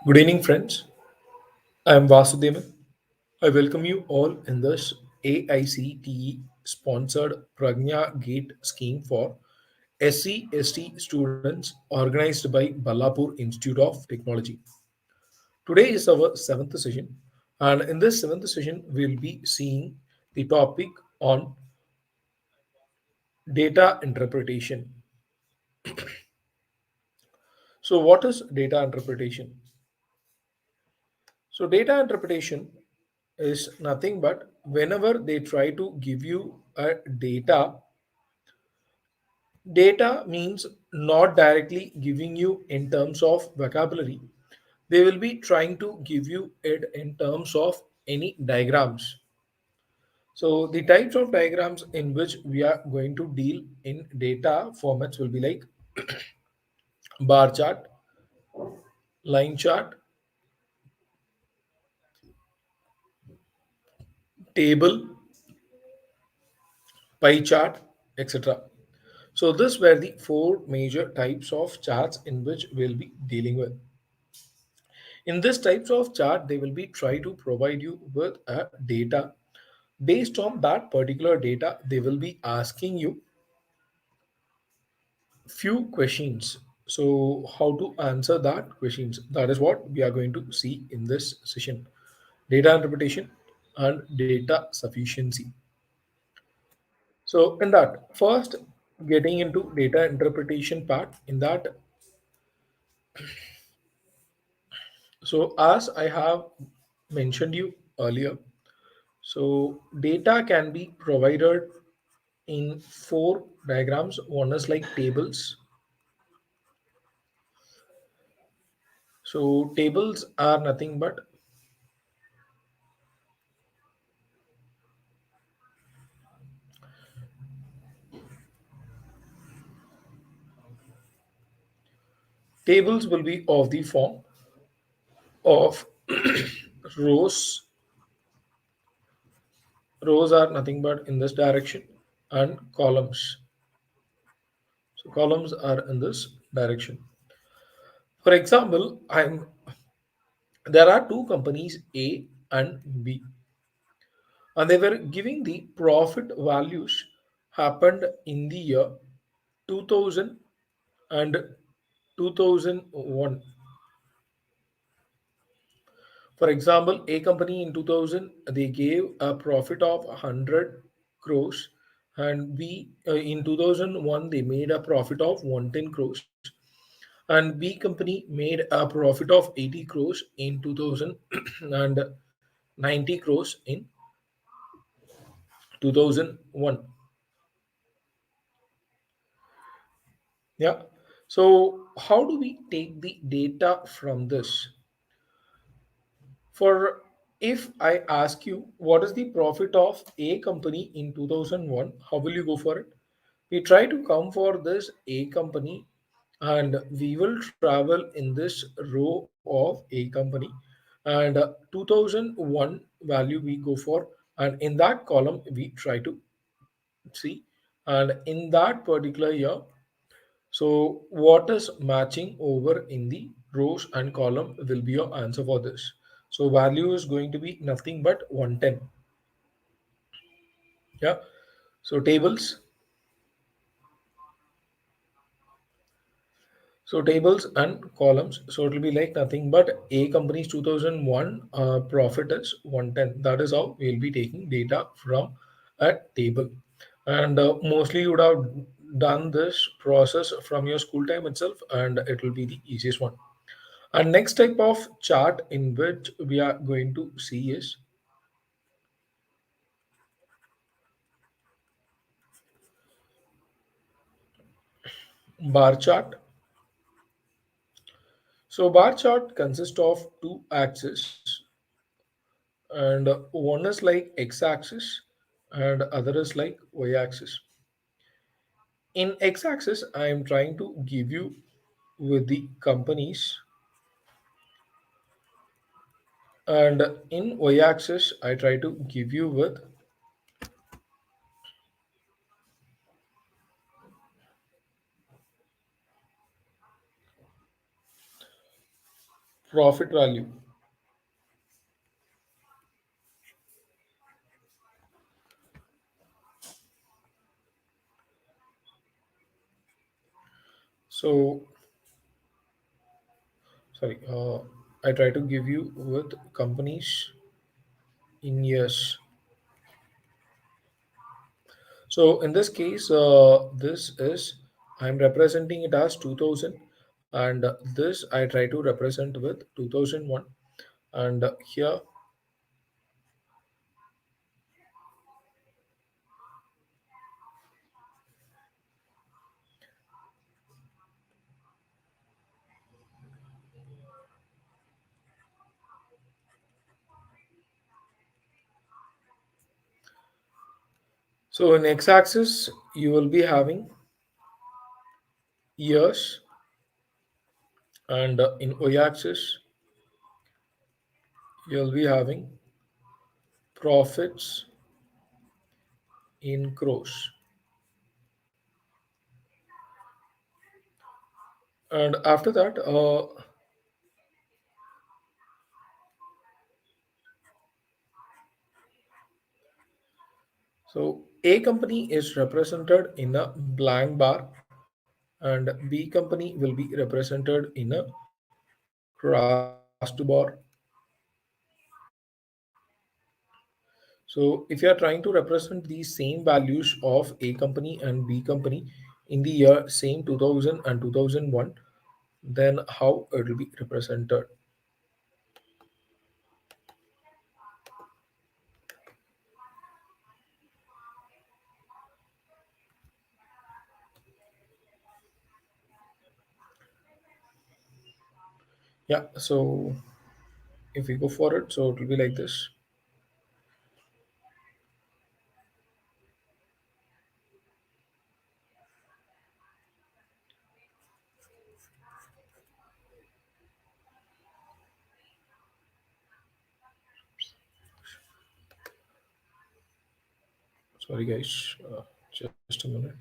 Good evening, friends. I am Vasudevan. I welcome you all in this AICTE sponsored Pragnya Gate scheme for SC/ST students organized by Ballapur Institute of Technology. Today is our seventh session, and in this seventh session, we'll be seeing the topic on data interpretation. So, what is data interpretation? So, data interpretation is nothing but whenever they try to give you a data means not directly giving you in terms of vocabulary. They will be trying to give you it in terms of any diagrams. So, the types of diagrams in which we are going to deal in data formats will be like bar chart, line chart, table, pie chart, etc. So these were the four major types of charts in which we'll be dealing with. In this types of chart, they will be try to provide you with a data. Based on that particular data, they will be asking you few questions. So how to answer that questions? That is what we are going to see in this session. Data interpretation and data sufficiency. So in that, first getting into data interpretation part, in that, so as I have mentioned you earlier, so data can be provided in four diagrams. One is like tables. So tables are nothing but tables will be of the form of rows. Rows are nothing but in this direction, and columns. So columns are in this direction. For example, there are two companies A and B, and they were giving the profit values happened in the year 2000 and 2001. For example, A company in 2000 they gave a profit of 100 crores, and B in 2001 they made a profit of 110 crores, and B company made a profit of 80 crores in 2000 and 90 crores in 2001. Yeah. So how do we take the data from this? For if I ask you what is the profit of A company in 2001, how will you go for it? We try to come for this A company, and we will travel in this row of A company, and 2001 value we go for, and in that column we try to see, and in that particular year, so what is matching over in the rows and column will be your answer for this. So value is going to be nothing but 110. Yeah. So tables. So tables and columns. So it will be like nothing but A company's 2001 profit is 110. That is how we'll be taking data from a table. And mostly you would have done this process from your school time itself, and it will be the easiest one. And next type of chart in which we are going to see is bar chart. So bar chart consists of two axes, and one is like x-axis and other is like y-axis. In x-axis, I am trying to give you with the companies, and in y-axis, I try to give you with profit value. So sorry, I try to give you with companies in years. So in this case, this is I'm representing it as 2000, and this I try to represent with 2001, and here. So in x-axis you will be having years, and in y-axis you will be having profits in crores. And after that, so A company is represented in a blank bar, and B company will be represented in a crossed bar. So if you are trying to represent the same values of A company and B company in the year same 2000 and 2001, then how it will be represented? Yeah, so if we go for it, so it will be like this. Sorry, guys, just a minute.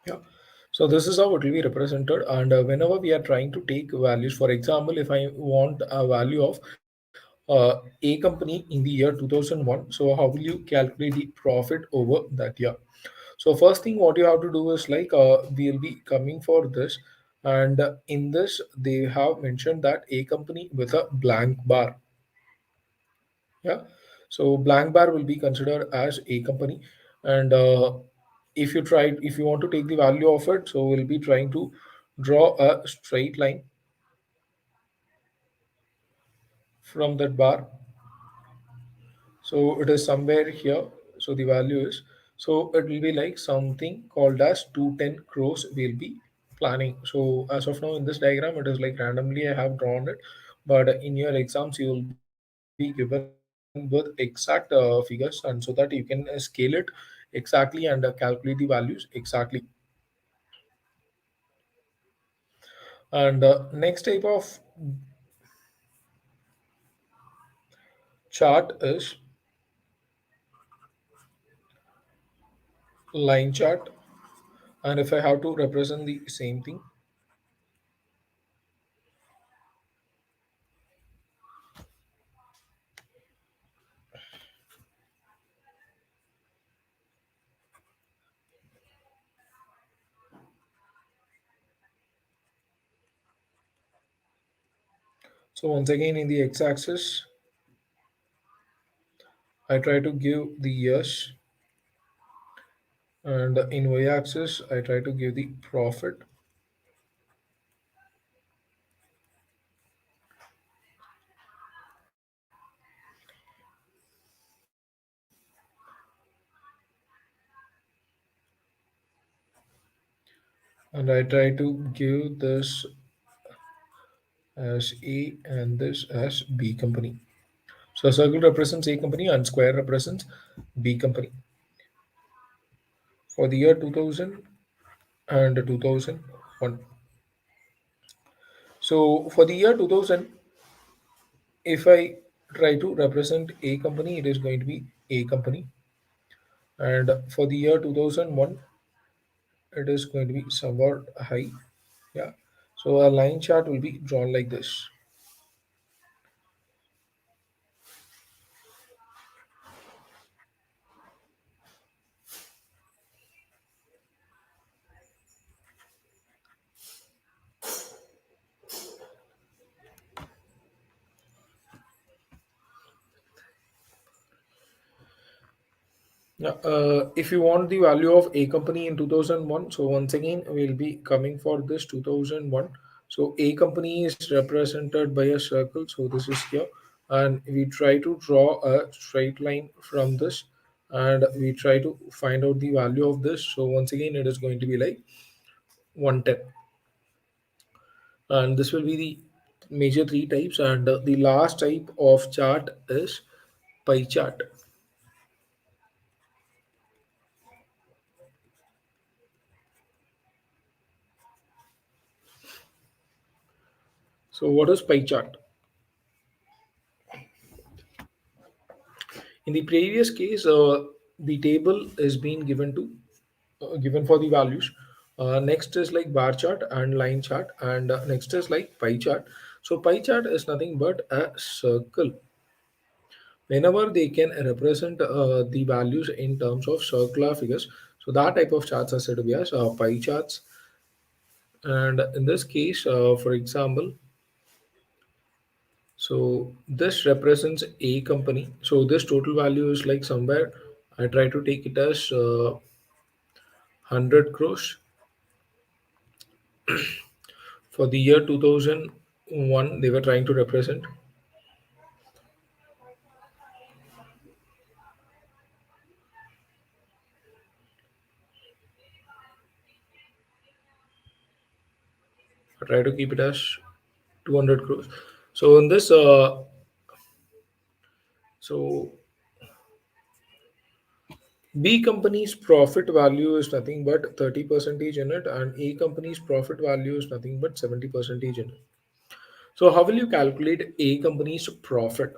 Yeah. So this is how it will be represented, and whenever we are trying to take values, for example, if I want a value of A company in the year 2001, so how will you calculate the profit over that year? So first thing what you have to do is like we'll be coming for this, and in this they have mentioned that A company with a blank bar. Yeah. So blank bar will be considered as A company, and if you want to take the value of it, so we'll be trying to draw a straight line from that bar. So it is somewhere here. So the value is, so it will be like something called as 210 crores we'll be planning. So as of now in this diagram, it is like randomly I have drawn it, but in your exams you will be given with exact figures, and so that you can scale it exactly and calculate the values exactly. And next type of chart is line chart. And if I have to represent the same thing, so once again in the x-axis I try to give the years, and in y-axis I try to give the profit. and I try to give this as A and this as B company. So a circle represents A company and square represents B company for the year 2000 and 2001. So for the year 2000, if I try to represent A company, it is going to be A company, and for the year 2001, it is going to be somewhat high. Yeah. So a line chart will be drawn like this. Yeah, if you want the value of A company in 2001, so once again we'll be coming for this 2001. So A company is represented by a circle. So this is here, and we try to draw a straight line from this, and we try to find out the value of this. So once again, it is going to be like 110, and this will be the major three types. And the last type of chart is pie chart. So what is pie chart? In the previous case, the table is being given to given for the values. Next is like bar chart and line chart, and next is like pie chart. So pie chart is nothing but a circle. Whenever they can represent the values in terms of circular figures, so that type of charts are said to be as pie charts. And in this case, for example, so this represents a company. So this total value is like somewhere. I try to take it as 100 crores for the year 2001. They were trying to represent. I try to keep it as 200 crores. So in this, so B company's profit value is nothing but 30 percentage in it, and A company's profit value is nothing but 70 percentage in it. So how will you calculate A company's profit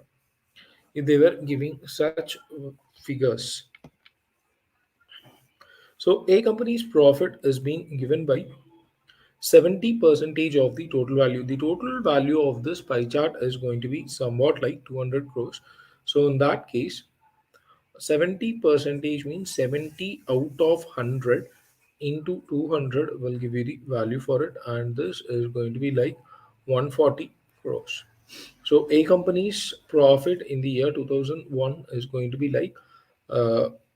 if they were giving such figures? So A company's profit is being given by 70 percentage of the total value. The total value of this pie chart is going to be somewhat like 200 crores. So in that case, 70 percentage means 70 out of 100 into 200 will give you the value for it, and this is going to be like 140 crores. So A company's profit in the year 2001 is going to be like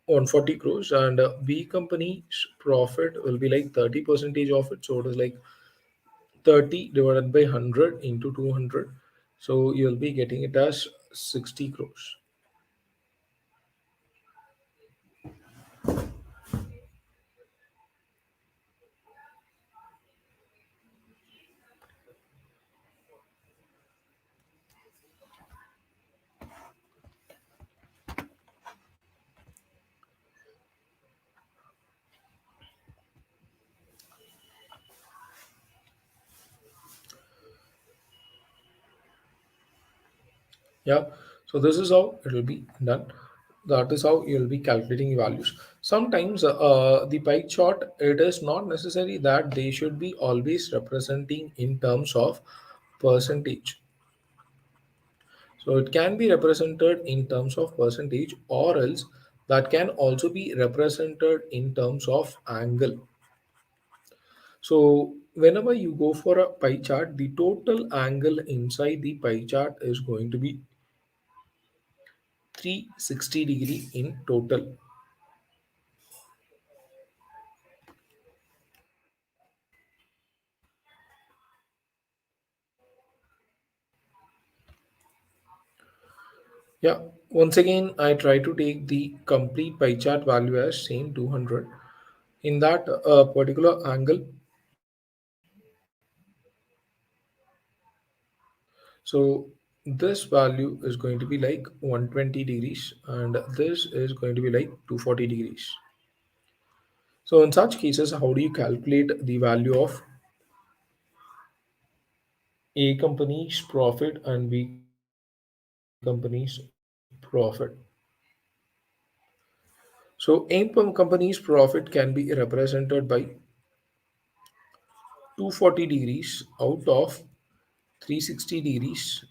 140 crores, and B company's profit will be like 30 percentage of it. So it is like 30 divided by 100 into 200. So you'll be getting it as 60 crores. Yeah. So this is how it will be done. That is how you'll be calculating values. Sometimes the pie chart, it is not necessary that they should be always representing in terms of percentage. So it can be represented in terms of percentage, or else that can also be represented in terms of angle. So whenever you go for a pie chart, the total angle inside the pie chart is going to be 360-degree in total. Yeah. Once again, I try to take the complete pie chart value as same 200 in that particular angle. So this value is going to be like 120 degrees and this is going to be like 240 degrees. So in such cases, how do you calculate the value of A company's profit and B company's profit? So company's profit can be represented by 240 degrees out of 360 degrees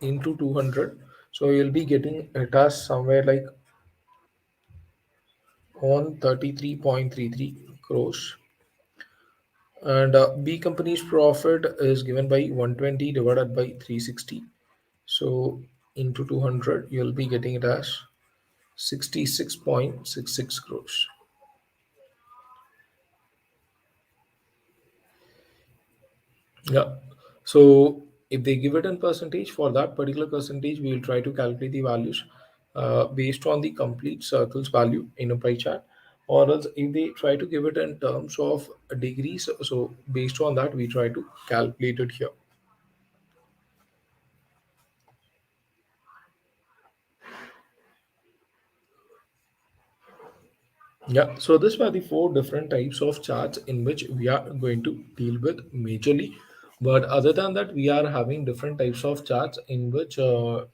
into 200. So you'll be getting it as somewhere like 133.33 crores. And B company's profit is given by 120 divided by 360. So into 200, you'll be getting it as 66.66 crores. Yeah. So if they give it in percentage, for that particular percentage, we will try to calculate the values based on the complete circles value in a pie chart. Or else if they try to give it in terms of degrees, so based on that, we try to calculate it here. Yeah, so this were the four different types of charts in which we are going to deal with majorly. But other than that, we are having different types of charts in which you'll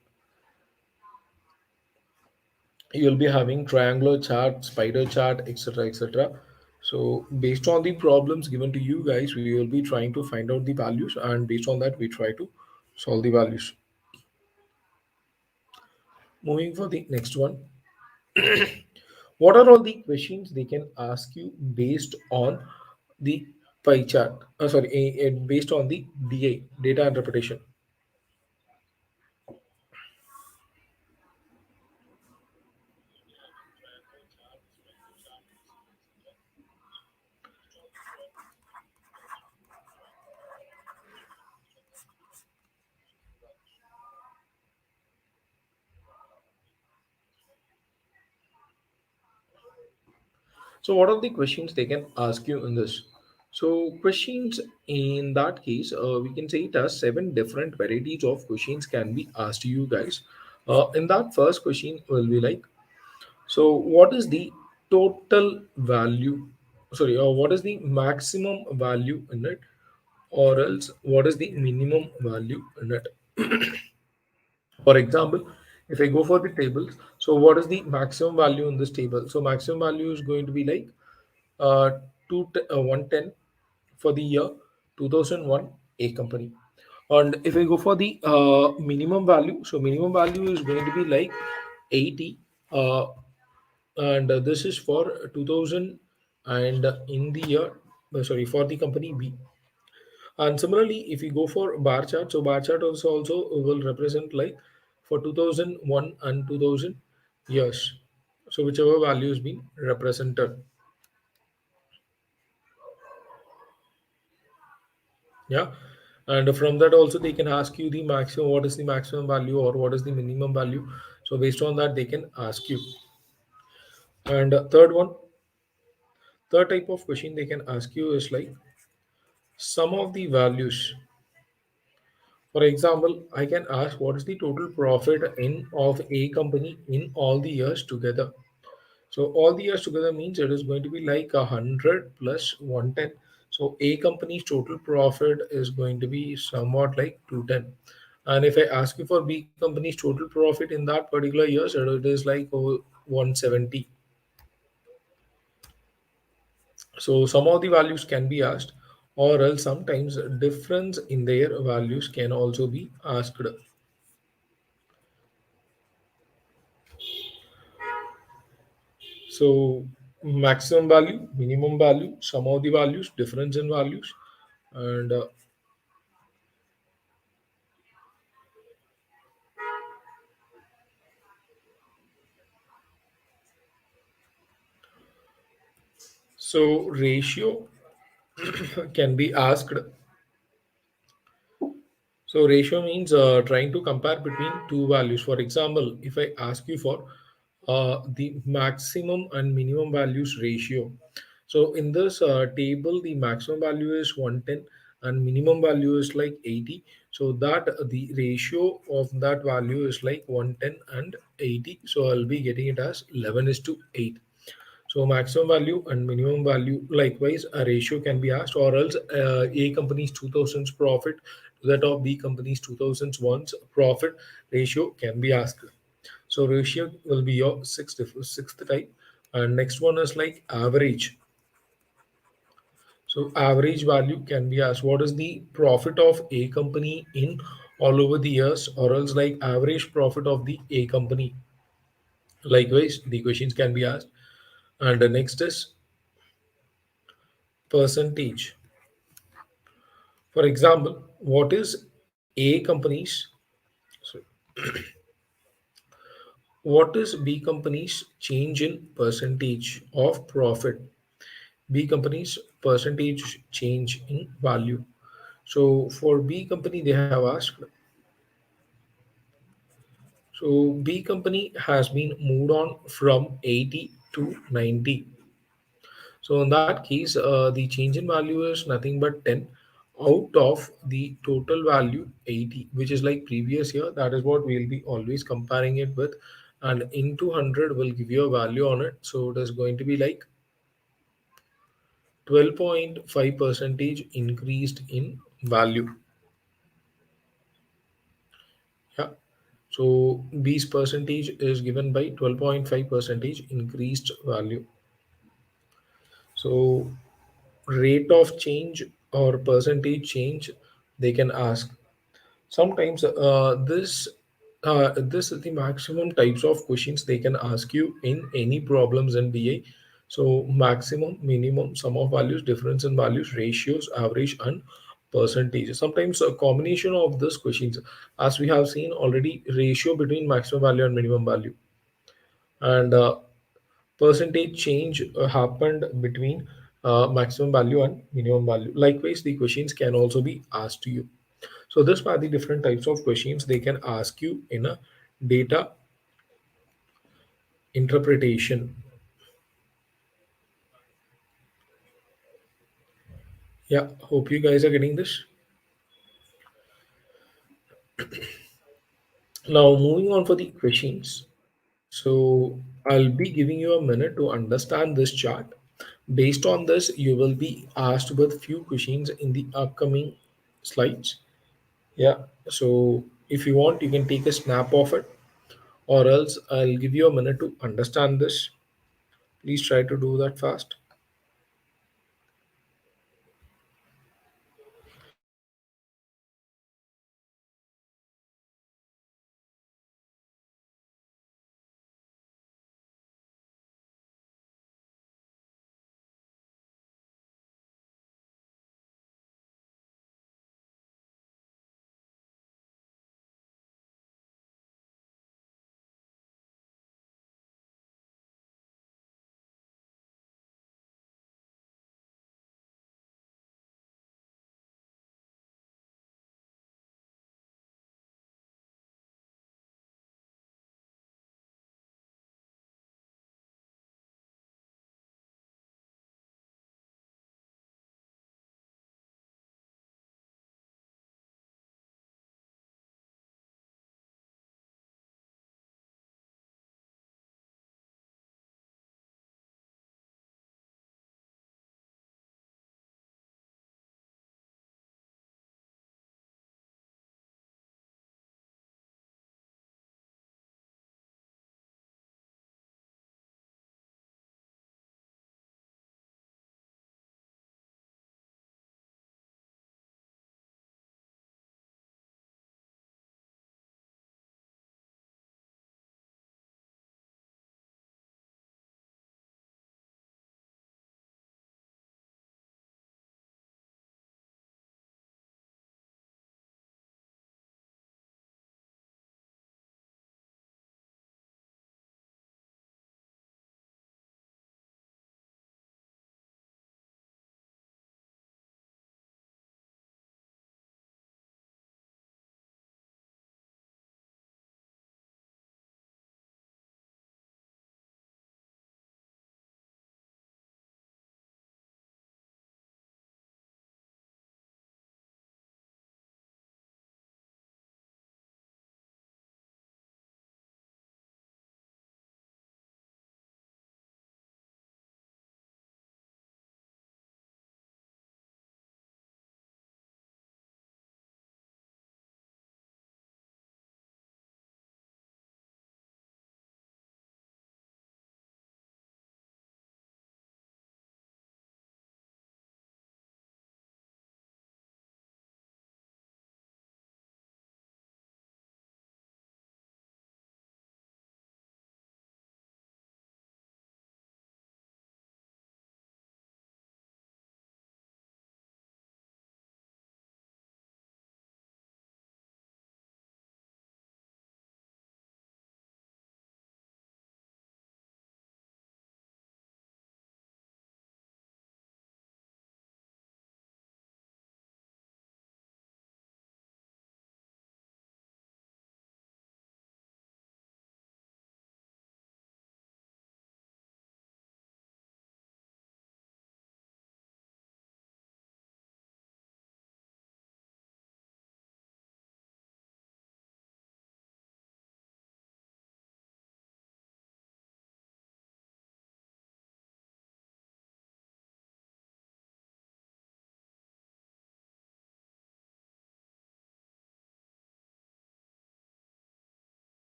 be having triangular chart, spider chart, etc. etc. So based on the problems given to you guys, we will be trying to find out the values, and based on that, we try to solve the values. Moving for the next one. What are all the questions they can ask you based on the pie chart? Sorry, based on the DA, data interpretation. So, what are the questions they can ask you in this? So, questions in that case, we can say it as seven different varieties of questions can be asked to you guys. In that first question will be like, so what is the total value? Sorry, what is the maximum value in it, or else what is the minimum value in it? For example, if I go for the tables, so what is the maximum value in this table? So maximum value is going to be like uh, 110 for the year 2001 A company. And if I go for the minimum value, so minimum value is going to be like 80, uh, and this is for 2000 and in the year, sorry, for the company B. And similarly, if you go for bar chart, so bar chart also will represent like for 2001 and 2000 years. So whichever value is being represented. Yeah. And from that also they can ask you the maximum, what is the maximum value or what is the minimum value. So based on that, they can ask you. And third type of question they can ask you is like some of the values. For example, I can ask what is the total profit in of a company in all the years together. So all the years together means it is going to be like 100 plus 110. So A company's total profit is going to be somewhat like 210. And if I ask you for B company's total profit in that particular year, so it is like 170. So some of the values can be asked, or else sometimes difference in their values can also be asked. So maximum value, minimum value, some of the values, difference in values, and so ratio can be asked. So ratio means trying to compare between two values. For example, if I ask you for the maximum and minimum values ratio. So in this table, the maximum value is 110 and minimum value is like 80. So that the ratio of that value is like 110 and 80. So I'll be getting it as 11 is to 8. So maximum value and minimum value, likewise, a ratio can be asked, or else A company's 2000's profit to that of B company's 2001's profit ratio can be asked. So ratio will be your sixth type, and next one is like average. So average value can be asked. What is the profit of A company in all over the years, or else like average profit of the A company. Likewise, the questions can be asked. And the next is percentage. For example, what is A company's, sorry, what is B company's change in percentage of profit? B company's percentage change in value. So for B company, they have asked. So B company has been moved on from 80 to 90. So in that case, the change in value is nothing but 10 out of the total value 80, which is like previous year. That is what we'll be always comparing it with. And into 100 will give you a value on it. So it is going to be like 12.5 percentage increased in value. Yeah. So B's percentage is given by 12.5 percentage increased value. So rate of change or percentage change they can ask. Sometimes this is the maximum types of questions they can ask you in any problems in BA. So maximum, minimum, sum of values, difference in values, ratios, average, and percentage. Sometimes a combination of these questions, as we have seen already, ratio between maximum value and minimum value, and percentage change happened between maximum value and minimum value. Likewise, the questions can also be asked to you. So this are the different types of questions they can ask you in a data interpretation. Yeah, hope you guys are getting this. Now moving on for the questions. So I'll be giving you a minute to understand this chart. Based on this, you will be asked with few questions in the upcoming slides. Yeah, so if you want, you can take a snap of it, or else I'll give you a minute to understand this. Please try to do that fast.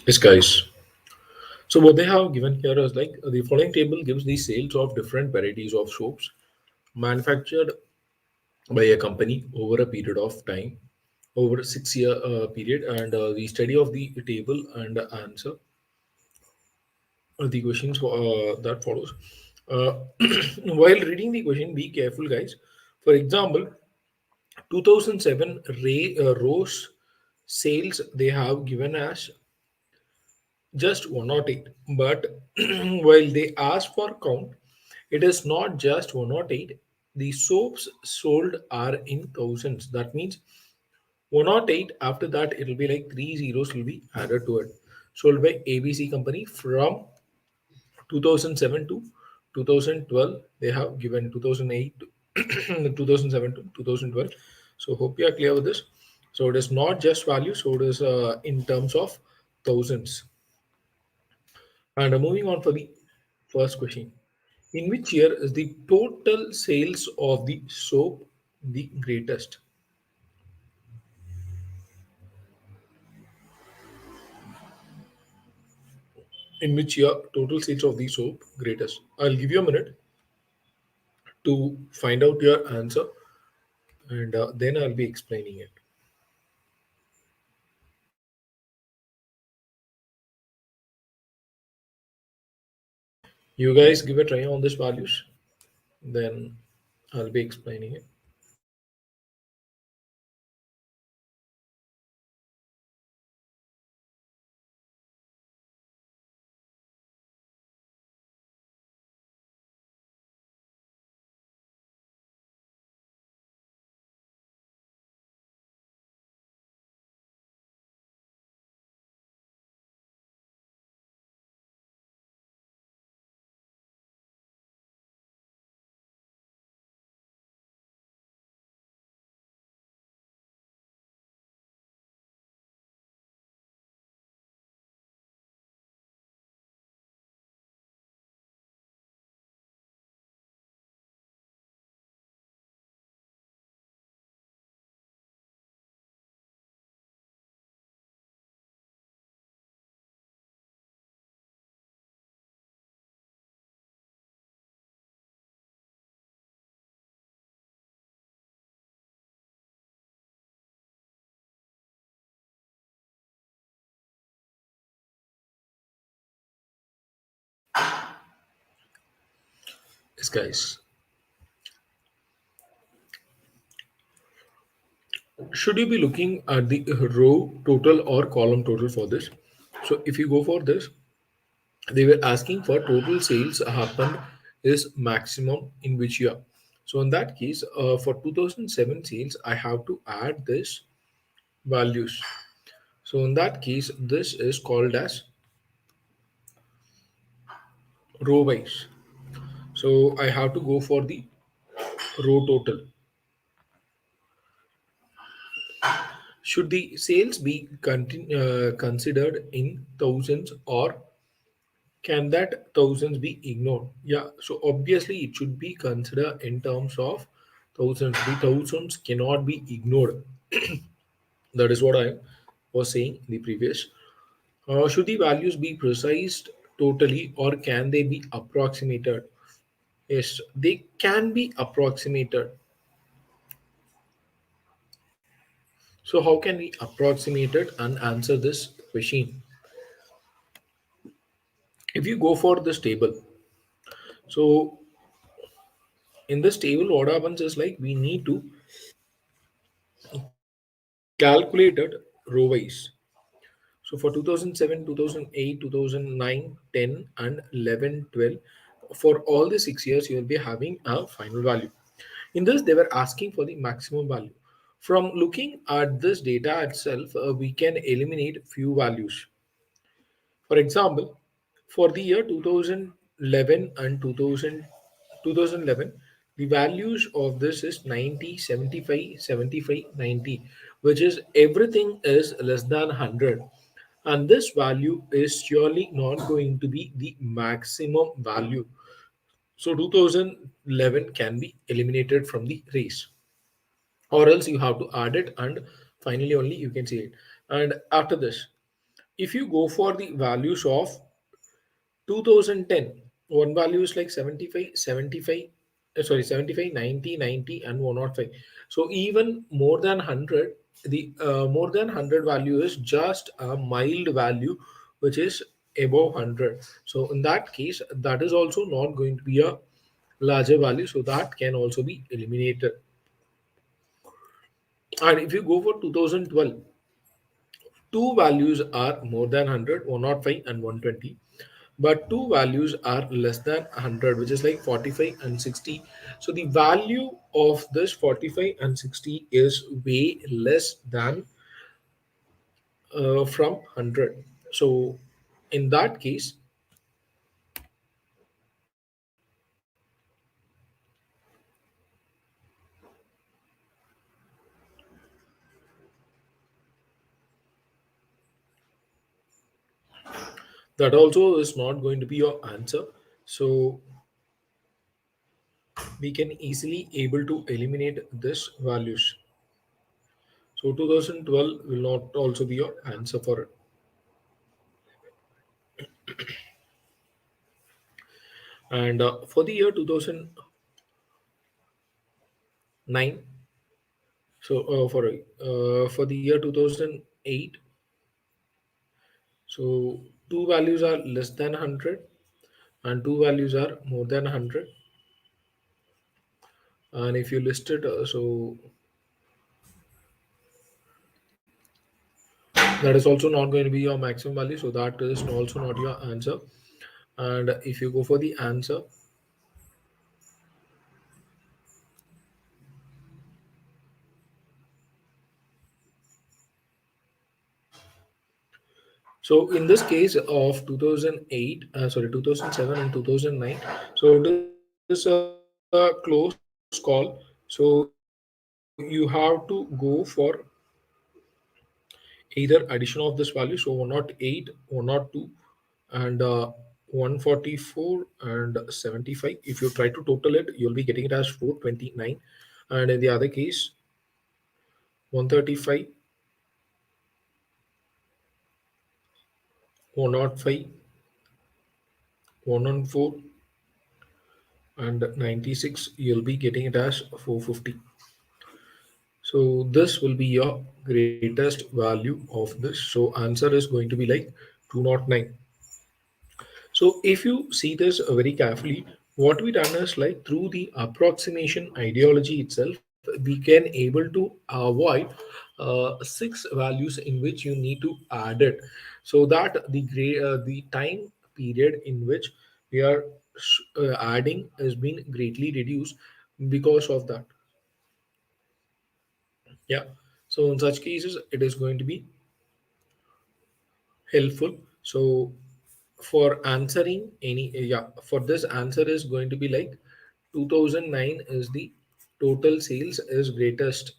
Yes, guys. So what they have given here is like the following table gives the sales of different varieties of soaps manufactured by a company over a period of time, over a 6 year period, and the study of the table and answer the questions that follows. Uh, while reading the question, be careful, guys. For example, 2007 rose sales they have given as just 108, but while they ask for count, it is not just 108. The soaps sold are in thousands. That means 108, after that it will be like three zeros will be added to it. Sold by ABC company from 2007 to 2012. They have given 2008 to 2007 to 2012. So hope you are clear with this. So it is not just value, so it is in terms of thousands. And moving on for the first question. In which year is the total sales of the soap the greatest? In which year total sales of the soap greatest? I'll give you a minute to find out your answer, and then I'll be explaining it. You guys give a try on these values, then I'll be explaining it. Yes, guys. Should you be looking at the row total or column total for this? So if you go for this, they were asking for total sales happened is maximum in which year. So in that case, for 2007 sales, I have to add this values. So in that case, this is called as row wise. So I have to go for the row total. Should the sales be considered in thousands, or can that thousands be ignored? Yeah, so obviously it should be considered in terms of thousands. The thousands cannot be ignored. That is what I was saying in the previous. Should the values be precise totally, or can they be approximated? Yes, they can be approximated. So how can we approximate it and answer this question? If you go for this table, so in this table, what happens is like we need to calculate it row wise. So for 2007, 2008, 2009, 10, and 11, 12, for all the 6 years, you will be having a final value. In this, they were asking for the maximum value. From looking at this data itself, we can eliminate few values. For example, for the year 2011 and 2011, the values of this is 90, 75, 75, 90, which is everything is less than 100. And this value is surely not going to be the maximum value. So 2011 can be eliminated from the race, or else you have to add it, and finally only you can see it. And after this, If you go for the values of 2010, one value is like 75, 75, sorry, 75, 90, 90, and 105. So even more than 100, the more than 100 value is just a mild value, which is above 100. So in that case, that is also not going to be a larger value, so that can also be eliminated. And if you go for 2012, two values are more than 100, 105 and 120, but two values are less than 100, which is like 45 and 60. So the value of this 45 and 60 is way less than from 100. So in that case, that also is not going to be your answer. So we can easily able to eliminate this values. So 2012 will not also be your answer for it. And for the year 2009, so for the year 2008, so two values are less than 100 and two values are more than 100. And if you list it, so that is also not going to be your maximum value. So that is also not your answer. And if you go for the answer, so in this case of 2008, sorry, 2007 and 2009, so it is a close call. So you have to go for either addition of this value, so 108, 102, and 144 and 75. If you try to total it, you'll be getting it as 429. And in the other case, 135, 105, 114, and 96, you'll be getting it as 450. So this will be your greatest value of this. So answer is going to be like 209. So if you see this very carefully, what we done is like through the approximation ideology itself, we can able to avoid six values in which you need to add it, so that the time period in which we are adding has been greatly reduced because of that. Yeah. So in such cases, it is going to be helpful. So for answering any, yeah, for this answer is going to be like 2009 is the total sales is greatest.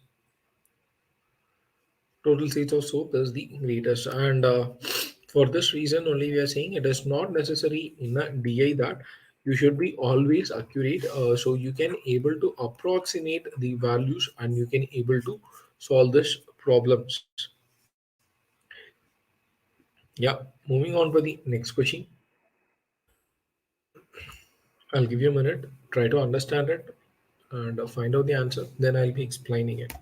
Total sales of soap is the greatest, and for this reason only we are saying it is not necessary in a DI that you should be always accurate. So you can able to approximate the values and you can able to solve this problems. Yeah, moving on for the next question. I'll give you a minute, try to understand it and find out the answer. Then I'll be explaining it.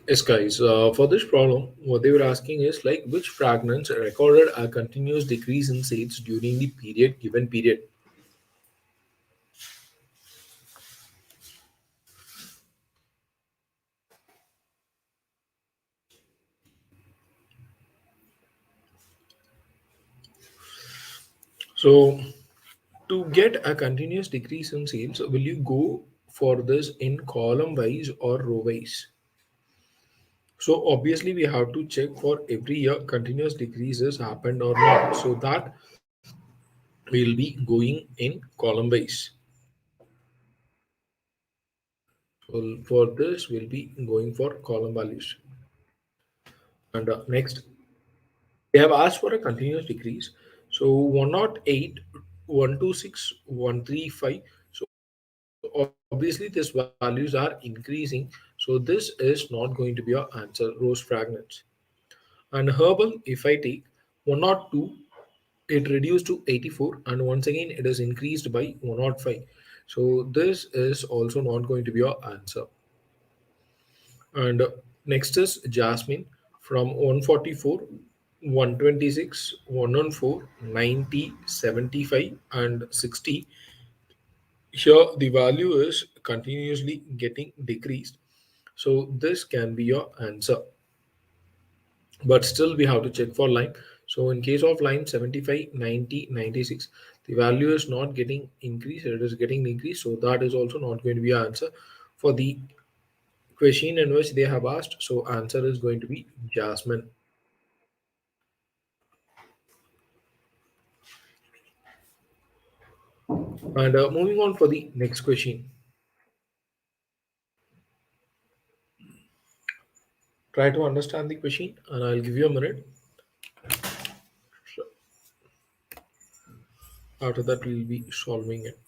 Yes, guys. For this problem, what they were asking is like which fragments recorded a continuous decrease in sales during the period given period. So to get a continuous decrease in sales, will you go for this in column wise or row wise? So obviously we have to check for every year continuous decreases happened or not. So that will be going in column wise. So for this we'll be going for column values. And next they have asked for a continuous decrease. So 108, 126, 135. So obviously these values are increasing. So this is not going to be your answer, rose fragments. And herbal, if I take 102, it reduced to 84, and once again it is increased by 105. So this is also not going to be your answer. And next is jasmine from 144, 126, 114, 90, 75, and 60. Here the value is continuously getting decreased. So this can be your answer. But still we have to check for line. So in case of line 75, 90, 96, the value is not getting increased, it is getting decreased. So that is also not going to be an answer for the question in which they have asked. So answer is going to be jasmine. And moving on for the next question. Try to understand the question and I'll give you a minute. So after that we'll be solving it.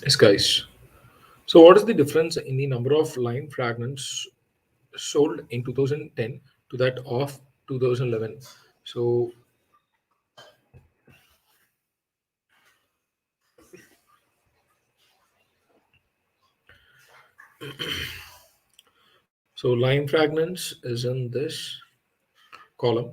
Yes, guys. So what is the difference in the number of line fragments sold in 2010 to that of 2011? So so line fragments is in this column,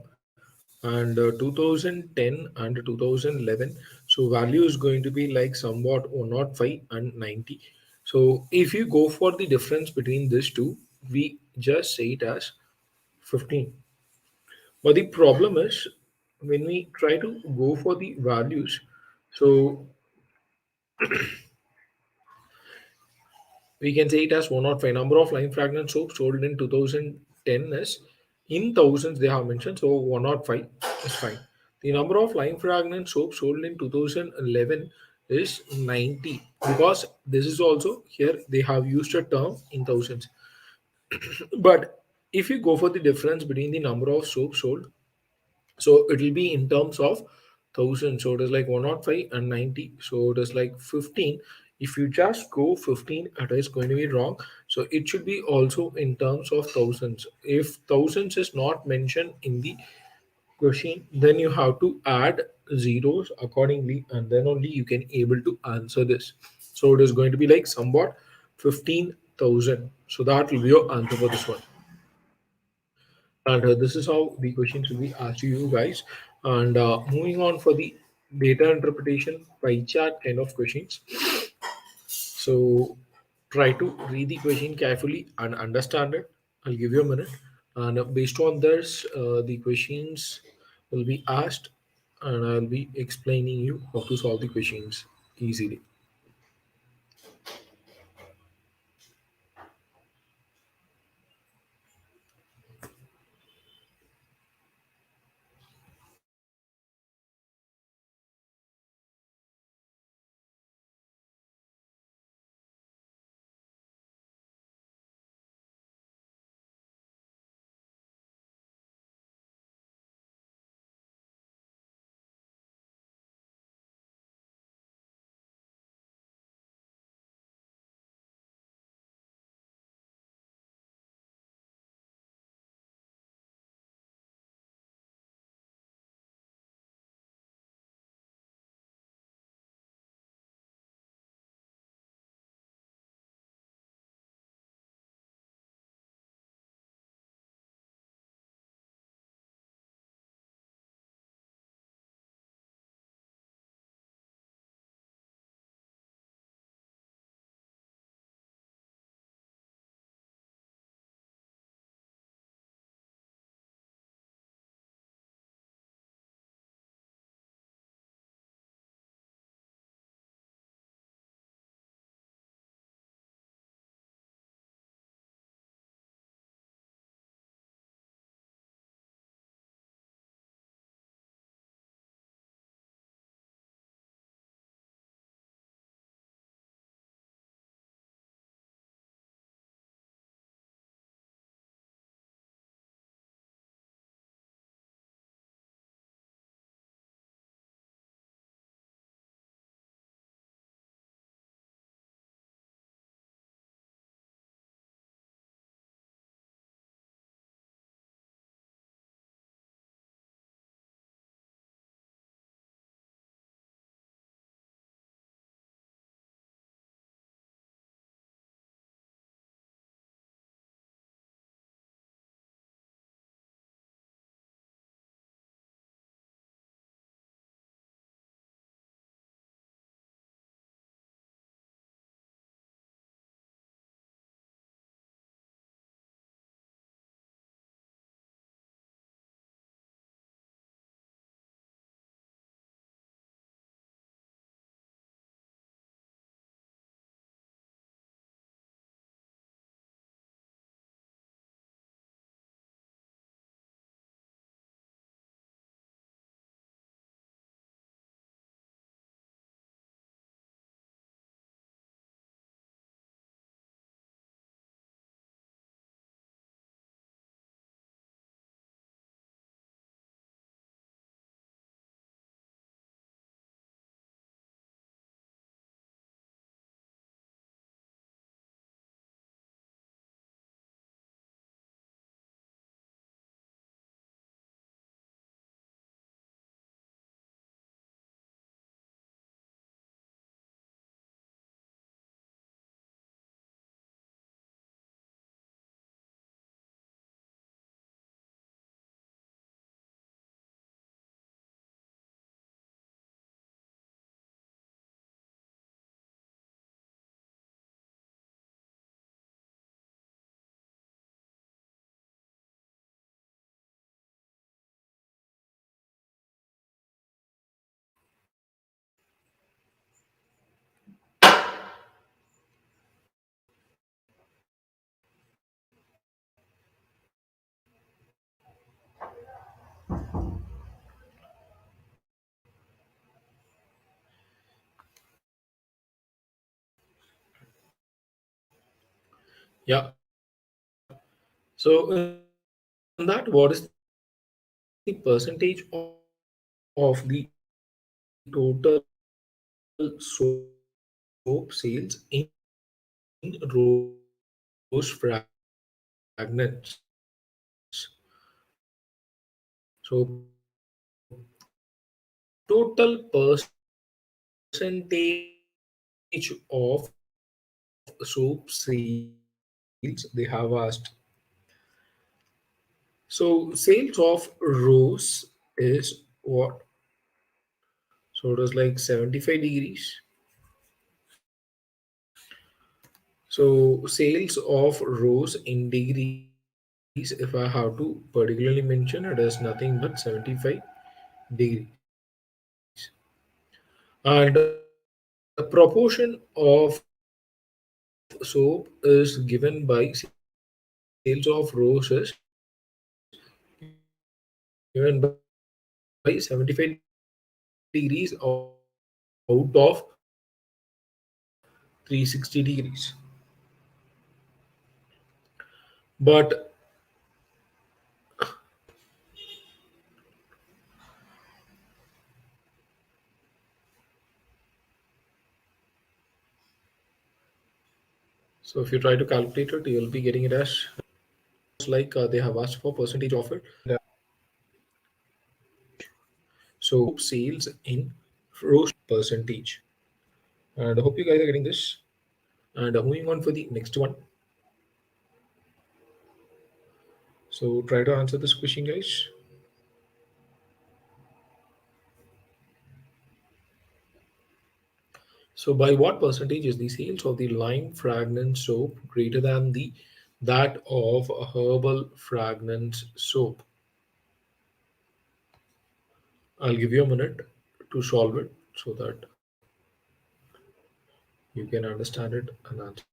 and 2010 and 2011. So value is going to be like somewhat 105 and 90. So if you go for the difference between these two, we just say it as 15. But the problem is when we try to go for the values, so We can say it as 105. Number of line fragment soap sold in 2010 is in thousands they have mentioned, so 105 is fine. The number of line fragment soap sold in 2011 is 90, because this is also here they have used a term in thousands. But if you go for the difference between the number of soaps sold, so it will be in terms of thousand. So it is like 105 and 90. So it is like 15. If you just go 15, it is going to be wrong. So it should be also in terms of thousands. If thousands is not mentioned in the question, then you have to add zeros accordingly, and then only you can able to answer this. So it is going to be like somewhat 15,000. So that will be your answer for this one. And this is how the questions will be asked to you guys. And moving on for the data interpretation pie chart kind of questions. So try to read the question carefully and understand it. I'll give you a minute. And based on this, the questions will be asked, and I'll be explaining you how to solve the questions easily. Yeah. So in that, what is the percentage of the total soap sales in rose fragments? So total percentage of soap sales they have asked. So sales of rose is what? So it was like 75 degrees. So sales of rose in degrees, if I have to particularly mention, it is nothing but 75 degrees. And the proportion of soap is given by sales of roses given by 75 degrees out of 360 degrees. But so if you try to calculate it, you'll be getting it as almost like they have asked for percentage of it. So soap sales in rose percentage. And I hope you guys are getting this. And moving on for the next one. So try to answer this question, guys. So by what percentage is the sales of the lime fragrance soap greater than the that of a herbal fragrance soap? I'll give you a minute to solve it so that you can understand it and answer it.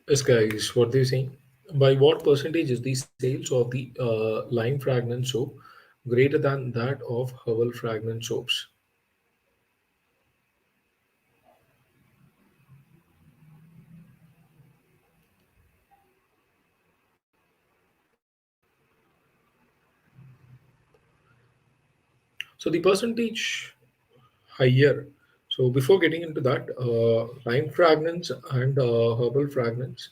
Yes, guys, what do you saying? By what percentage is the sales of the lime fragrance soap greater than that of herbal fragrance soaps? So the percentage higher. So before getting into that, lime fragrance and herbal fragrance.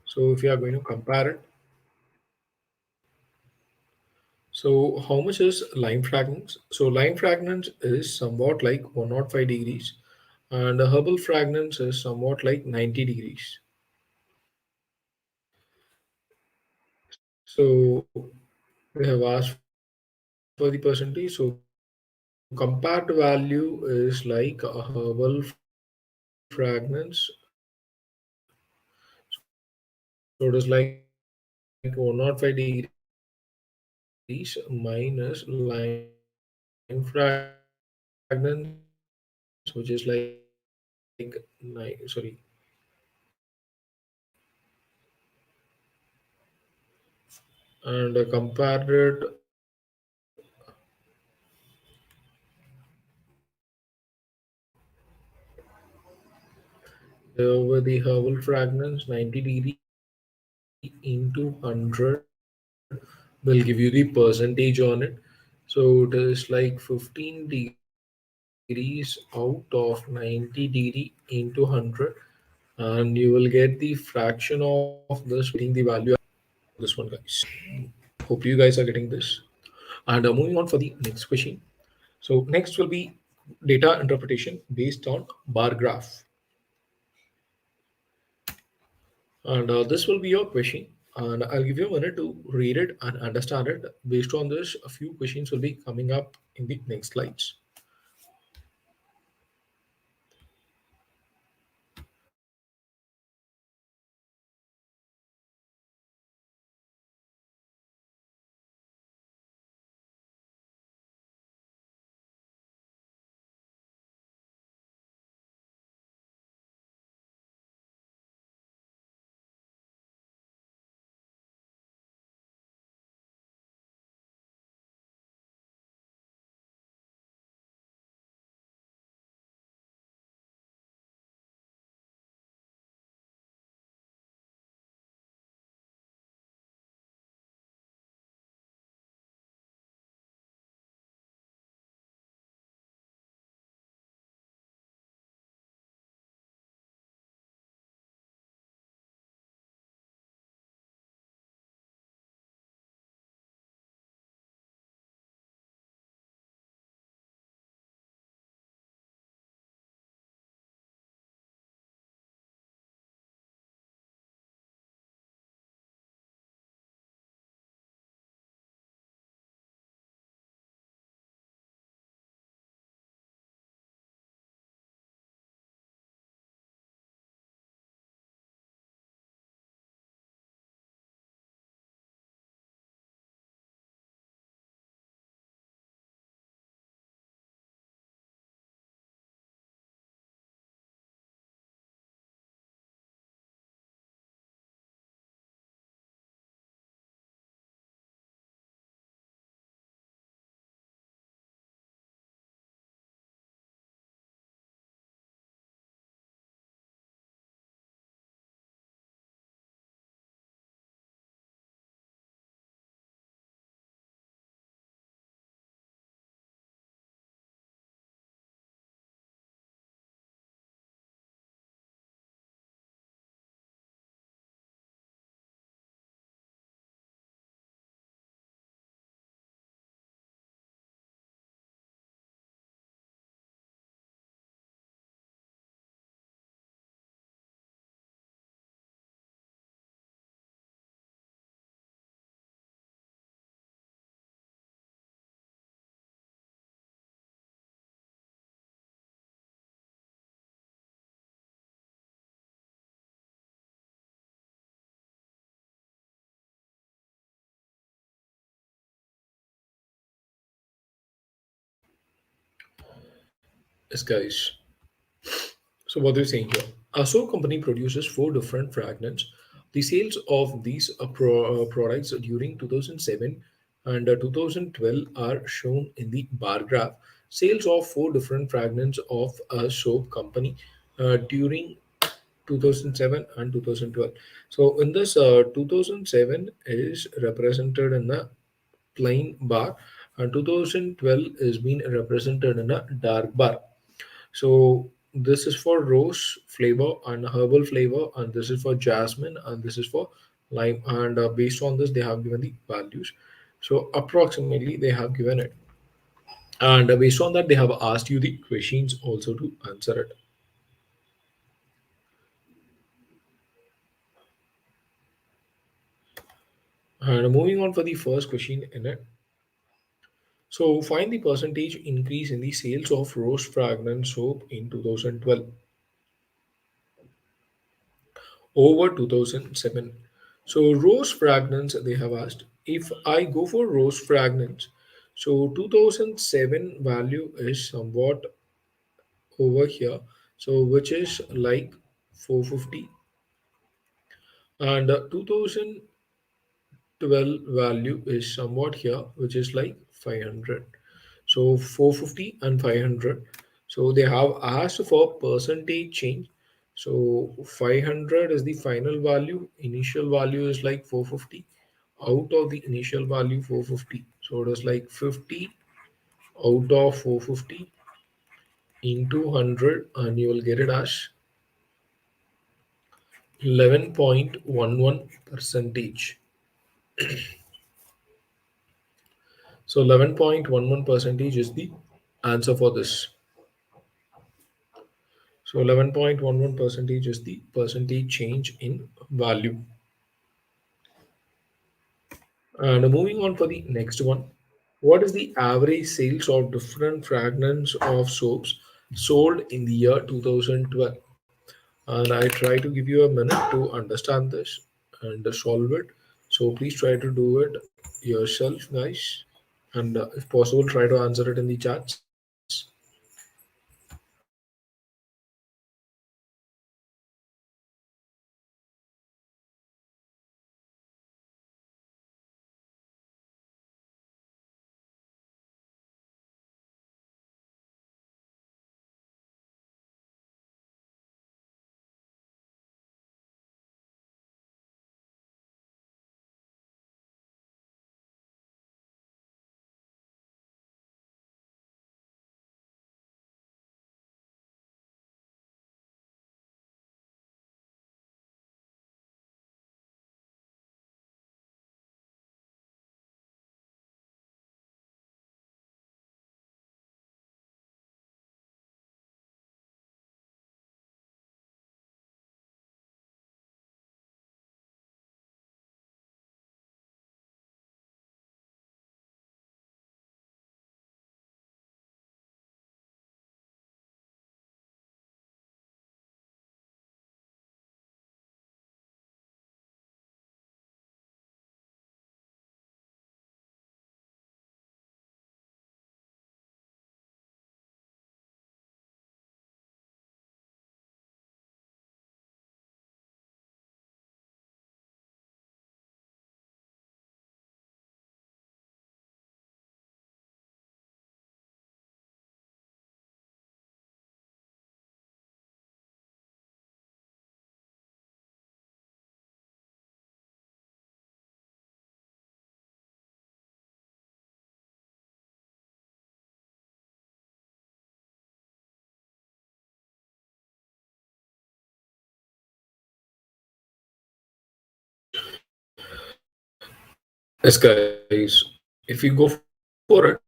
So if you are going to compare it, so how much is lime fragrance? So lime fragrance is somewhat like 105 degrees, and the herbal fragrance is somewhat like 90 degrees. So they have asked for the percentage. So compared value is like a herbal fragrance. So it is like 105 degrees minus lime fragrance, which is like 90 degrees. sorry, and compared it over the herbal fragrance 90 degree into 100 will give you the percentage on it. So it is like 15 degrees out of 90 degree into 100, and you will get the fraction of this which will be getting the value this one, guys. Hope you guys are getting this. And moving on for the next question. So next will be data interpretation based on bar graph. And this will be your question. And I'll give you a minute to read it and understand it. Based on this, a few questions will be coming up in the next slides. Yes, guys. So what they're saying here, Aso company produces four different fragments. The sales of these products during 2007 and 2012 are shown in the bar graph. Sales of four different fragments of a soap company during 2007 and 2012. So in this 2007 is represented in a plain bar, and 2012 is being represented in a dark bar. So this is for rose flavor and herbal flavor, and this is for jasmine, and this is for lime. And based on this, they have given the values. So approximately they have given it, and based on that, they have asked you the questions also to answer it. And moving on for the first question in it. So find the percentage increase in the sales of rose fragrance soap in 2012 over 2007. So rose fragrance, they have asked. If I go for rose fragrance, so 2007 value is somewhat over here. so which is like 450, and 2012 value is somewhat here, which is like 500. So 450 and 500. So they have asked for percentage change. So 500 is the final value. Initial value is like 450. Out of the initial value 450. So it is like 50 out of 450 into 100, and you will get it as 11.11 percentage. So 11.11 percentage is the answer for this. So 11.11 percentage is the percentage change in value. And moving on for the next one. What is the average sales of different fragments of soaps sold in the year 2012? And I try to give you a minute to understand this and solve it. So please try to do it yourself, guys. And if possible, try to answer it in the chats. Yes, guys. If you go for it,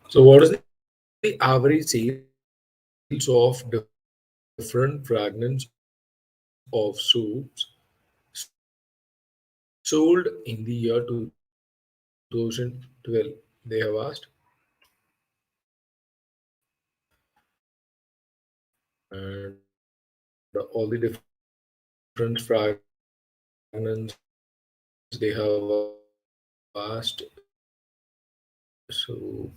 so what is the average sales of different fragments of soaps sold in the year 2012? They have asked. And all the different fragments they have asked. So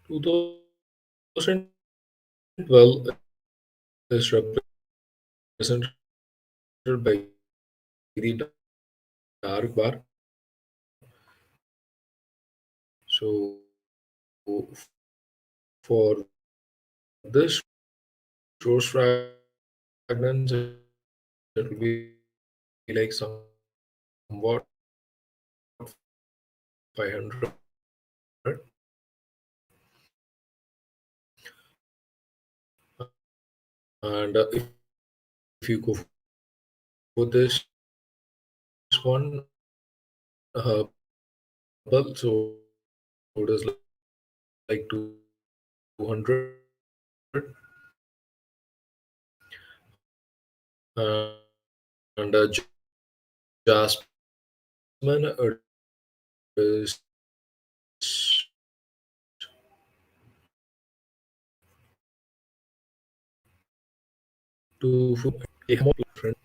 2012 is represented by the dark bar. So for this rose fragrance, it will be like somewhat 500. And if you go for this one, herbal, so it is like 200. And jasmine, it is 250. They have more different.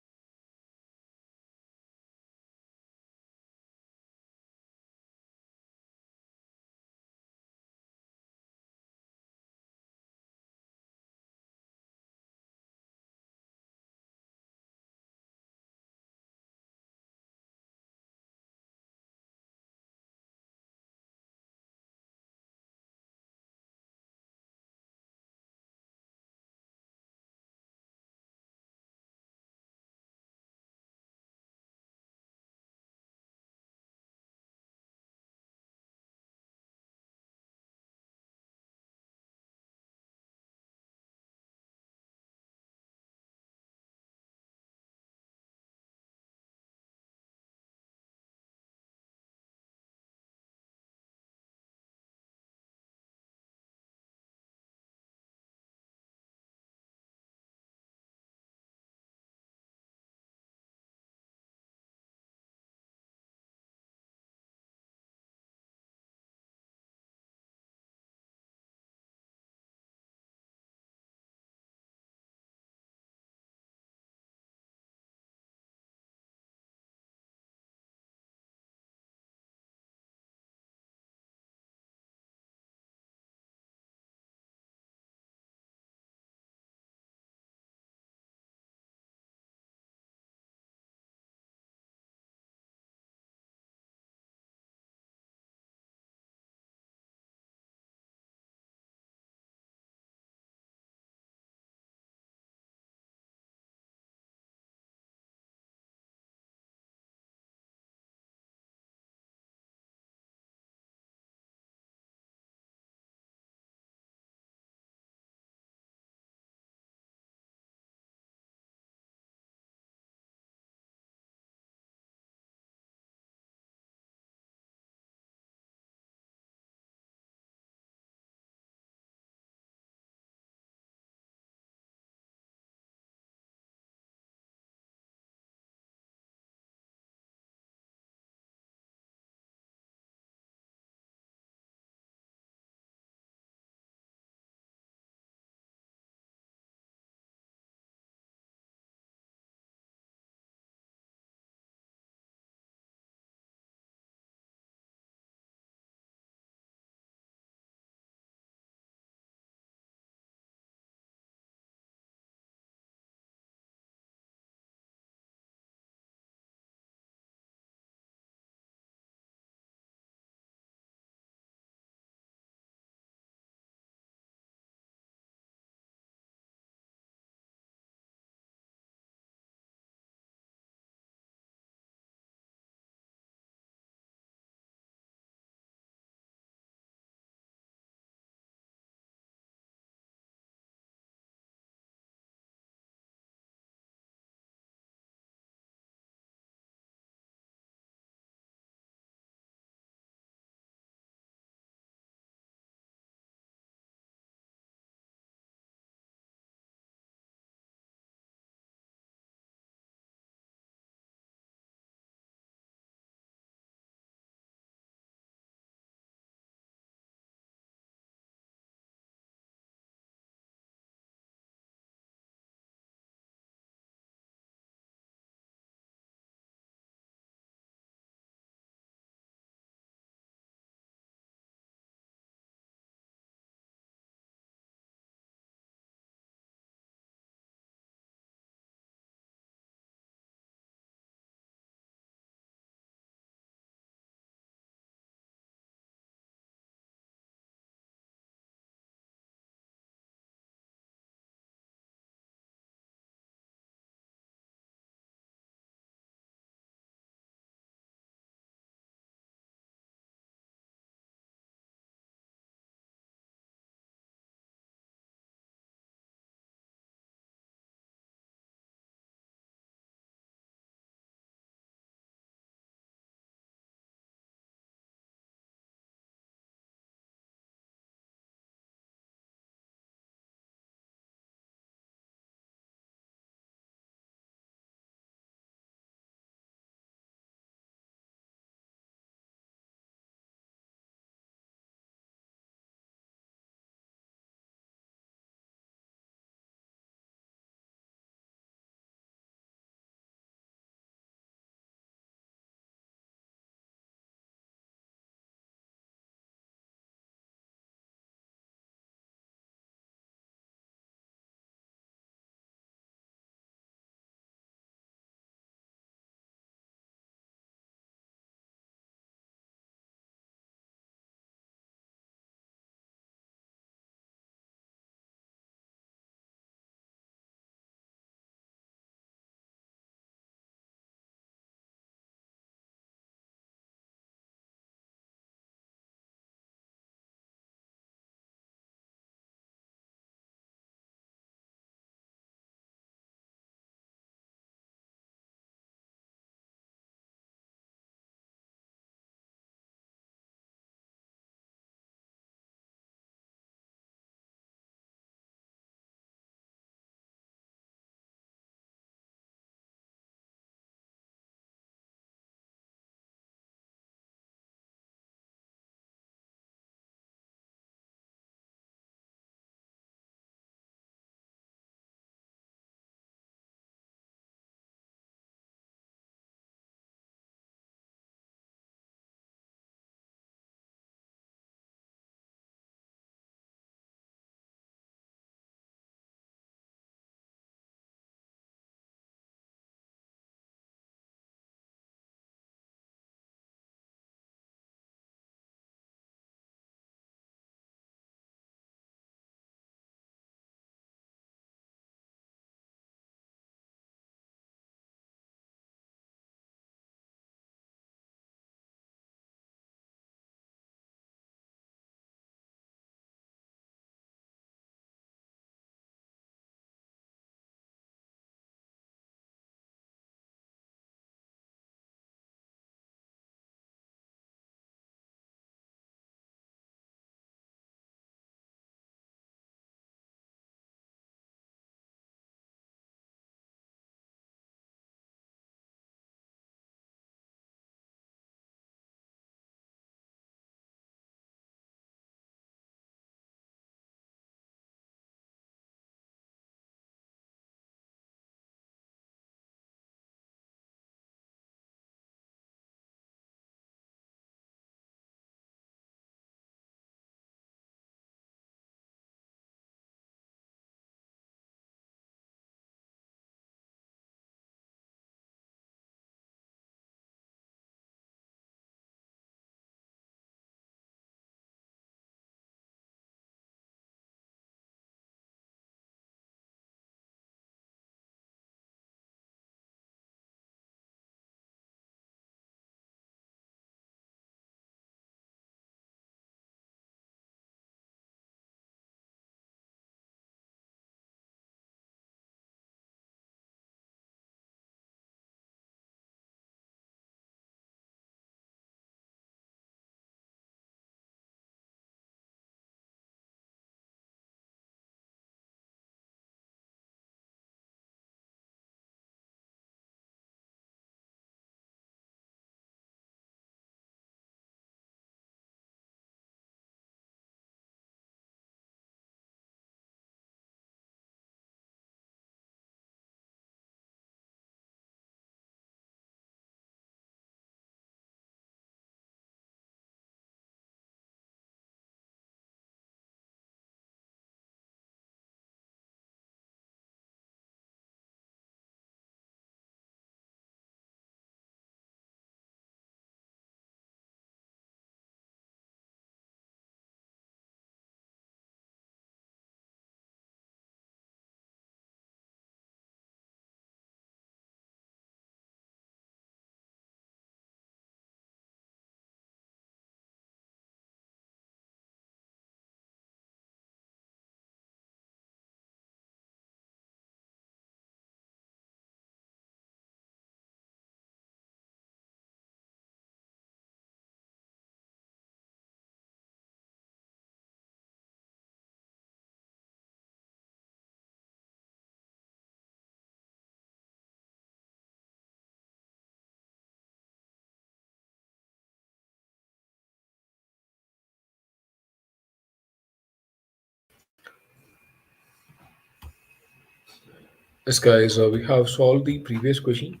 Yes, guys, we have solved the previous question,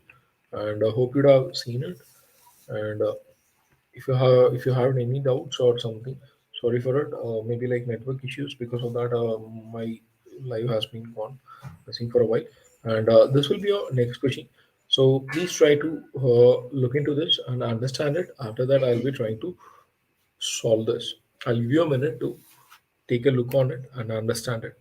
and I hope you'd have seen it. And if you have any doubts or something, sorry for it. Maybe like network issues, because of that, my live has been gone missing for a while. And this will be your next question. So please try to look into this and understand it. After that, I'll be trying to solve this. I'll give you a minute to take a look on it and understand it.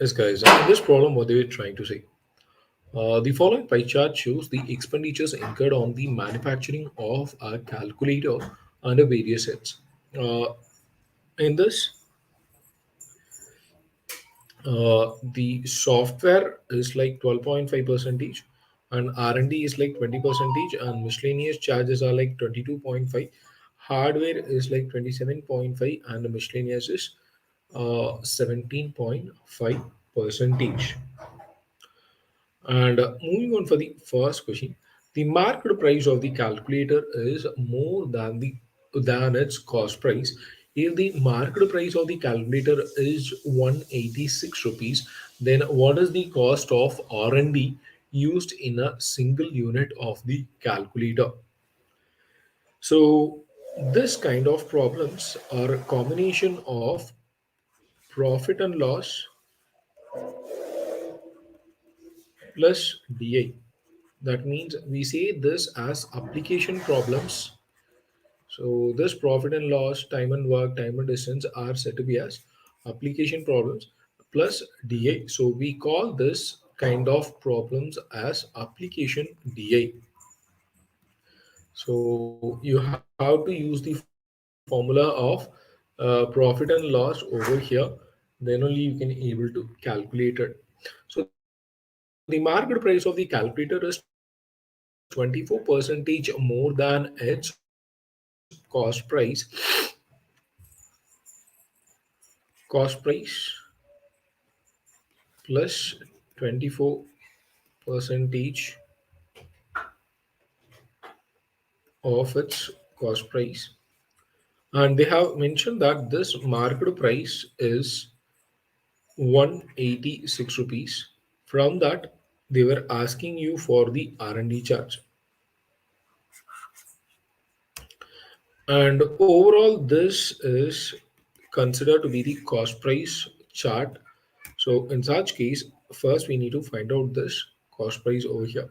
Yes, guys. In this problem, what they were trying to say. The following pie chart shows the expenditures incurred on the manufacturing of a calculator under various heads. In this, the software is like 12.5 percentage, and R&D is like 20 percentage, and miscellaneous charges are like 22.5. Hardware is like 27.5, and the miscellaneous is 17.5 percentage. And moving on for the first question, the market price of the calculator is more than its cost price. If the market price of the calculator is 186 rupees, then what is the cost of R&D used in a single unit of the calculator? So this kind of problems are a combination of profit and loss plus DI. That means we say this as application problems. So this profit and loss, time and work, time and distance are said to be as application problems plus DI. So we call this kind of problems as application DI. So you have to use the formula of profit and loss over here. Then only you can able to calculate it. So the market price of the calculator is 24% more than its cost price. So this is the cost cost price plus 24 percentage of its cost price. And they have mentioned that this market price is 186 rupees. From that, they were asking you for the R&D charge. And overall, this is considered to be the cost price chart. So in such case, first we need to find out this cost price over here.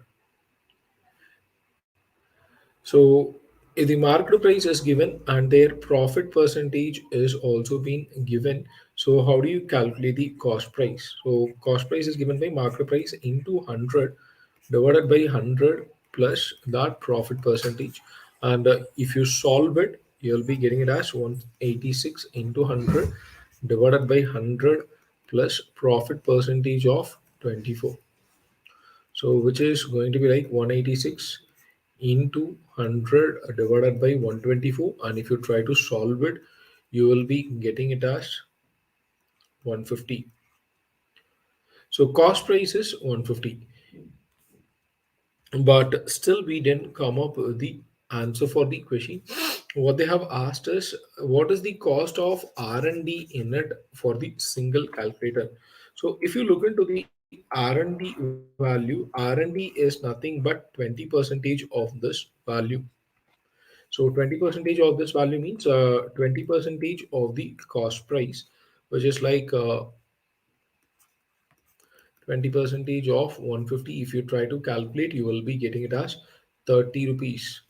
So if the market price is given and their profit percentage is also being given, so how do you calculate the cost price? So cost price is given by market price into 100 divided by 100 plus that profit percentage. And if you solve it, you'll be getting it as 186 into 100 divided by 100 plus profit percentage of 24. So which is going to be like 186 into 100 divided by 124, and if you try to solve it, you will be getting it as 150. So cost price is 150, but still we didn't come up with the answer for the question. What they have asked is what is the cost of R&D in it for the single calculator. So if you look into the R&D value, R&D is nothing but 20 percentage of this value. So 20 percentage of this value means 20 percentage of the cost price, which is like 20 percentage of 150. If you try to calculate, you will be getting it as 30 rupees.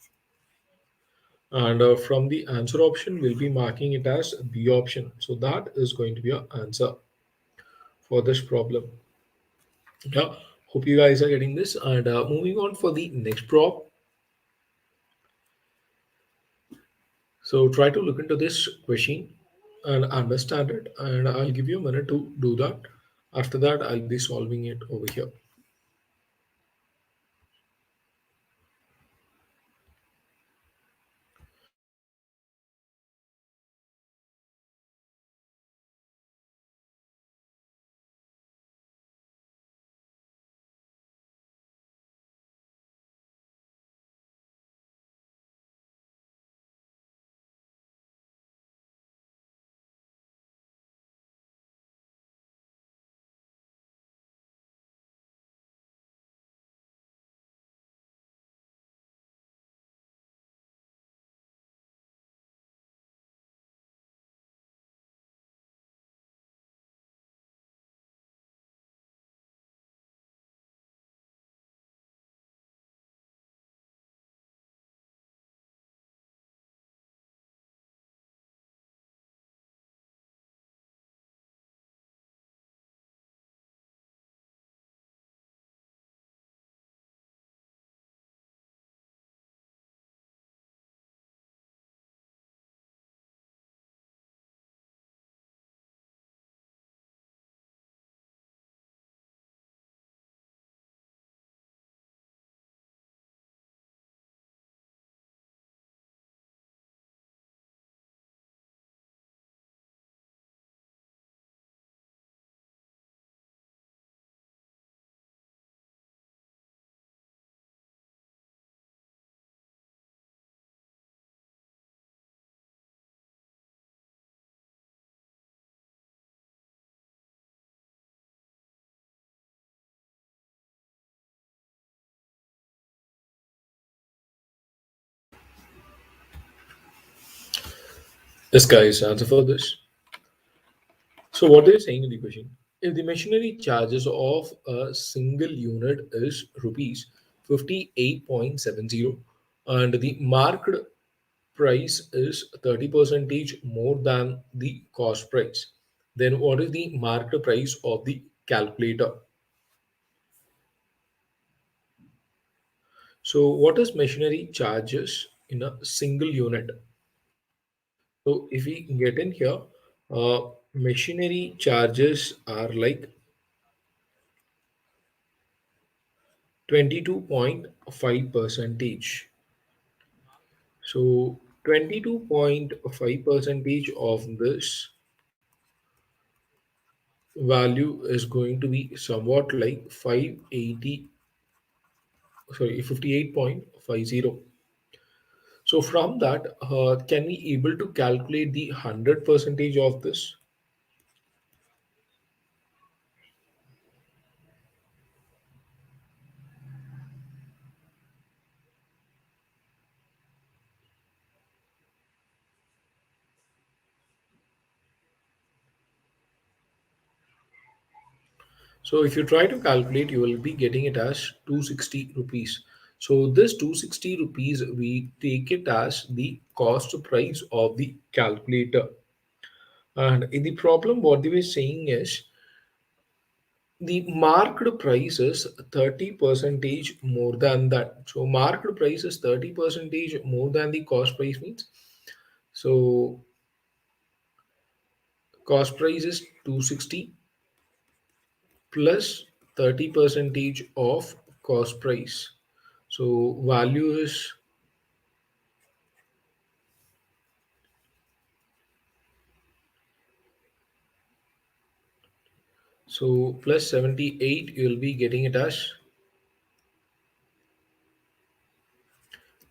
And from the answer option, we'll be marking it as B option. So that is going to be our answer for this problem. Yeah, hope you guys are getting this. And moving on for the next prop. So try to look into this question and understand it. And I'll give you a minute to do that. After that, I'll be solving it over here. This guy's answer for this. So what they're saying in the question, if the machinery charges of a single unit is rupees 58.70 and the market price is 30 percentage more than the cost price, then what is the market price of the calculator? So what is machinery charges in a single unit? So if we get in here, machinery charges are like 22.5 percentage. So 22.5 percentage of this value is going to be somewhat like 580, sorry, 58.50. So from that, can we able to calculate the 100 percentage of this? So if you try to calculate, you will be getting it as 260 rupees. So this 260 rupees, we take it as the cost price of the calculator. And in the problem, what they were saying is the marked price is 30 percentage more than that. So marked price is 30 percentage more than the cost price means. So cost price is 260 plus 30 percentage of cost price. So value is, so plus 78, you will be getting it as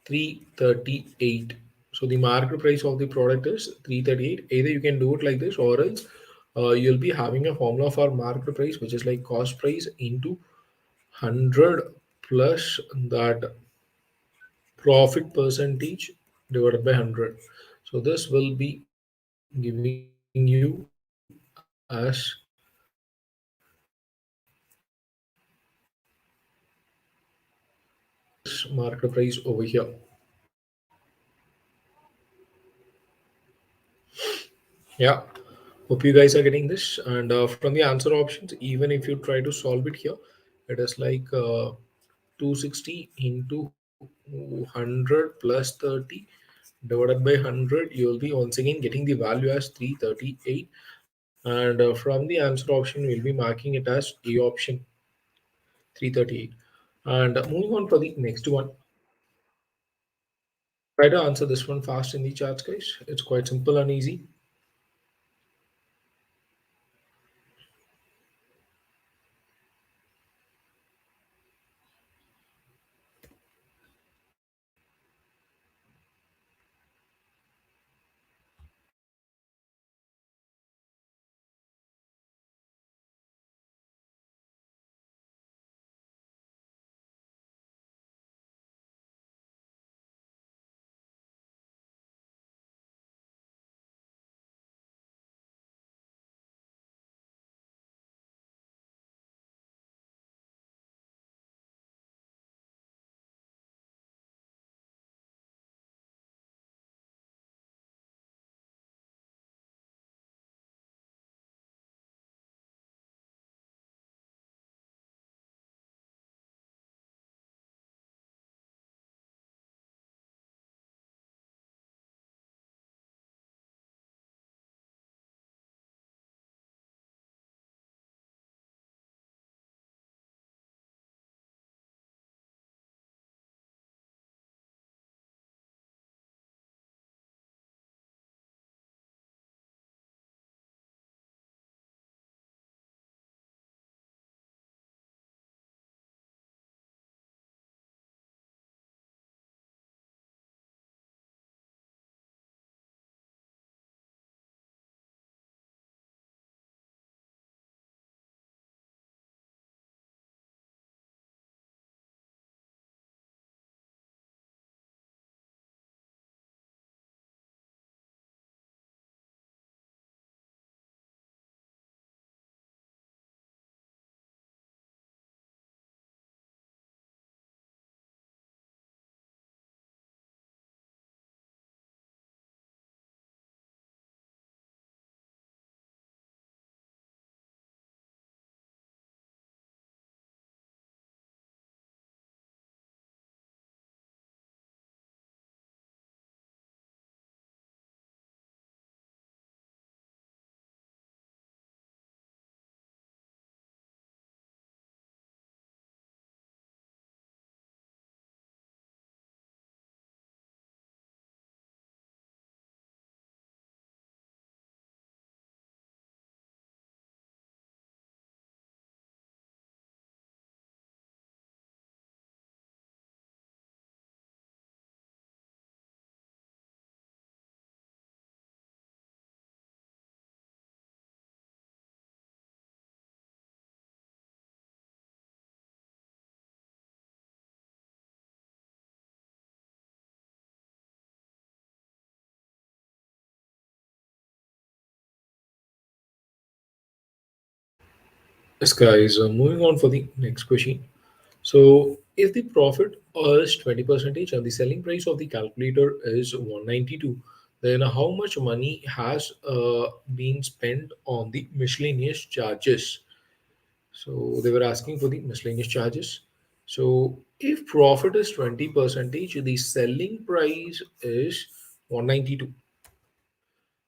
338. So the market price of the product is 338. Either you can do it like this, or else you'll be having a formula for market price, which is like cost price into 100 plus that profit percentage divided by 100. So this will be giving you as this market price over here. Yeah, hope you guys are getting this. And from the answer options, even if you try to solve it here, it is like 260 into 100 plus 30 divided by 100. You will be once again getting the value as 338. And from the answer option, we'll be marking it as A option 338. And moving on for the next one. Try to answer this one fast in the charts, guys. It's quite simple and easy. Yes, guys, moving on for the next question. So, if the profit is 20 percentage and the selling price of the calculator is 192, then how much money has been spent on the miscellaneous charges? So, they were asking for the miscellaneous charges. So, if profit is 20 percentage, the selling price is 192.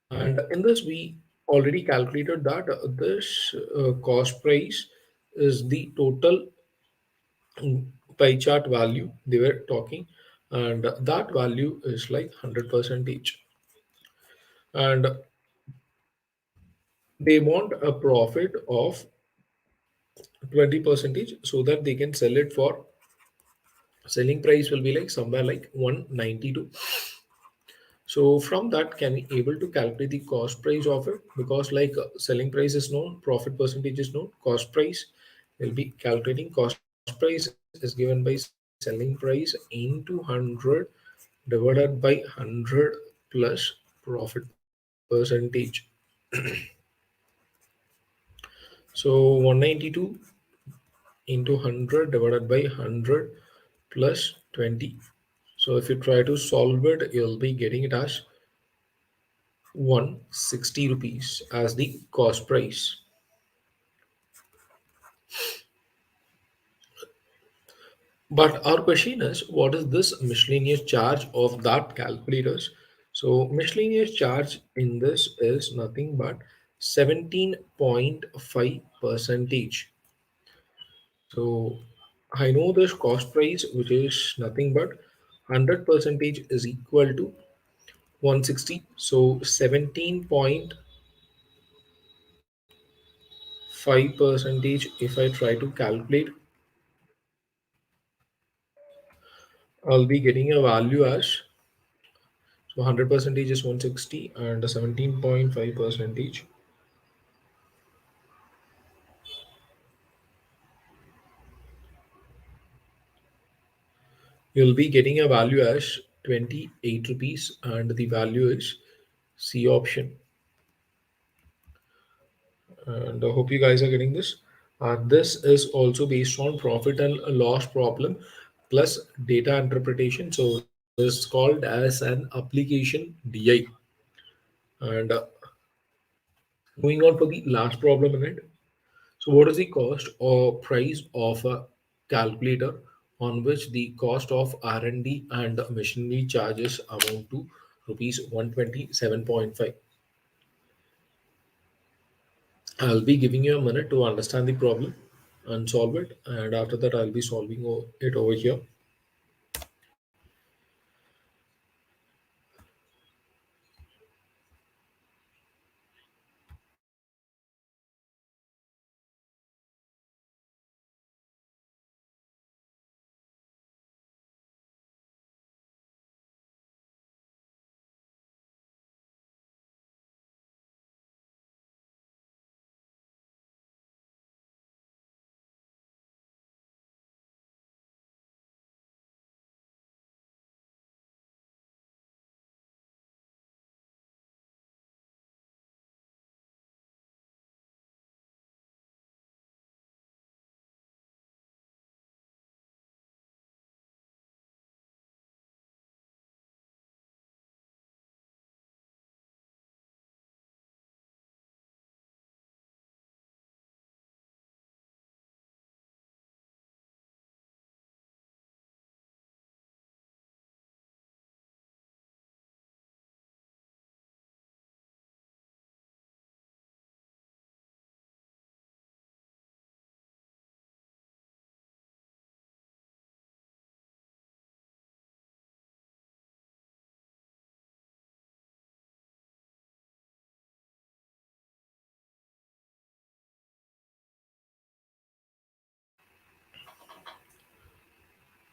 And in this, we already calculated that this cost price is the total pie chart value they were talking, and that value is like 100 percentage. And they want a profit of 20 percentage so that they can sell it for selling price will be like somewhere like 192. So from that, can we able to calculate the cost price of it? Because like selling price is known, profit percentage is known, cost price will be calculating. Cost price is given by selling price into 100 divided by 100 plus profit percentage. So 192 into 100 divided by 100 plus 20. So if you try to solve it, you'll be getting it as 160 rupees as the cost price. But our question is, what is this miscellaneous charge of that calculators? So miscellaneous charge in this is nothing but 17.5 percentage. So I know this cost price, which is nothing but 100 percentage is equal to 160. So 17.5 percentage, if I try to calculate, I'll be getting a value as, so 100 percentage is 160 and 17.5 percentage. You'll be getting a value as 28 rupees and the value is C option. And I hope you guys are getting this. This is also based on profit and loss problem plus data interpretation. So it's called as an application DI. And moving on for the last problem in it. So what is the cost or price of a calculator on which the cost of R&D and machinery charges amount to rupees 127.5? I'll be giving you a minute to understand the problem and solve it, and after that I'll be solving it over here.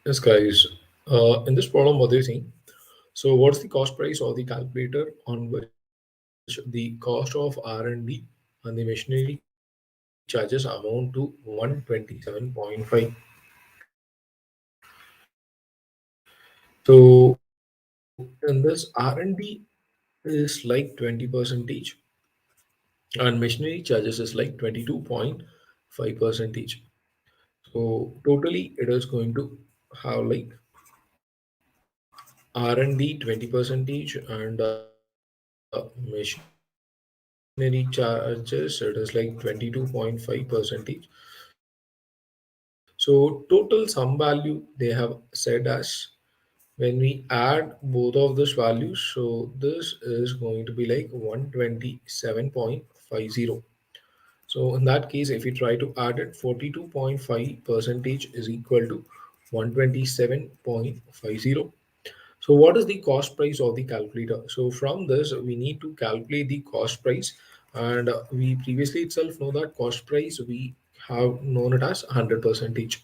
Yes, guys. In this problem, what they're saying. So, what's the cost price of the calculator on which the cost of R&D and the machinery charges amount to 127.5? So, in this R&D is like 20 percentage and machinery charges is like 22.5%. 5 percentage. So totally it is going to have like R&D 20 percentage and machinery charges it is like 22.5 percentage. So total sum value they have said as when we add both of these values, so this is going to be like 127.50. So in that case, if you try to add it, 42.5 percentage is equal to 127.50. So what is the cost price of the calculator? So from this, we need to calculate the cost price, and we previously itself know that cost price we have known it as 100 percentage.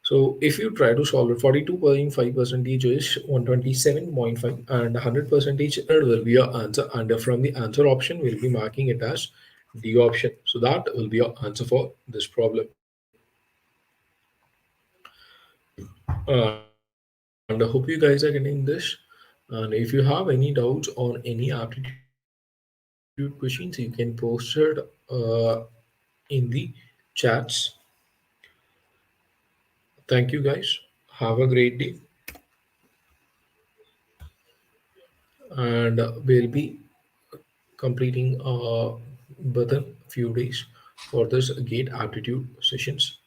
So if you try to solve it, 42.5 percentage is 127.5, and 100 percentage will be your answer. And from the answer option, we'll be marking it as D option. So that will be your answer for this problem. And I hope you guys are getting this. And if you have any doubts on any aptitude questions, you can post it in the chats. Thank you guys. Have a great day. And we'll be completing within few days for this gate aptitude sessions.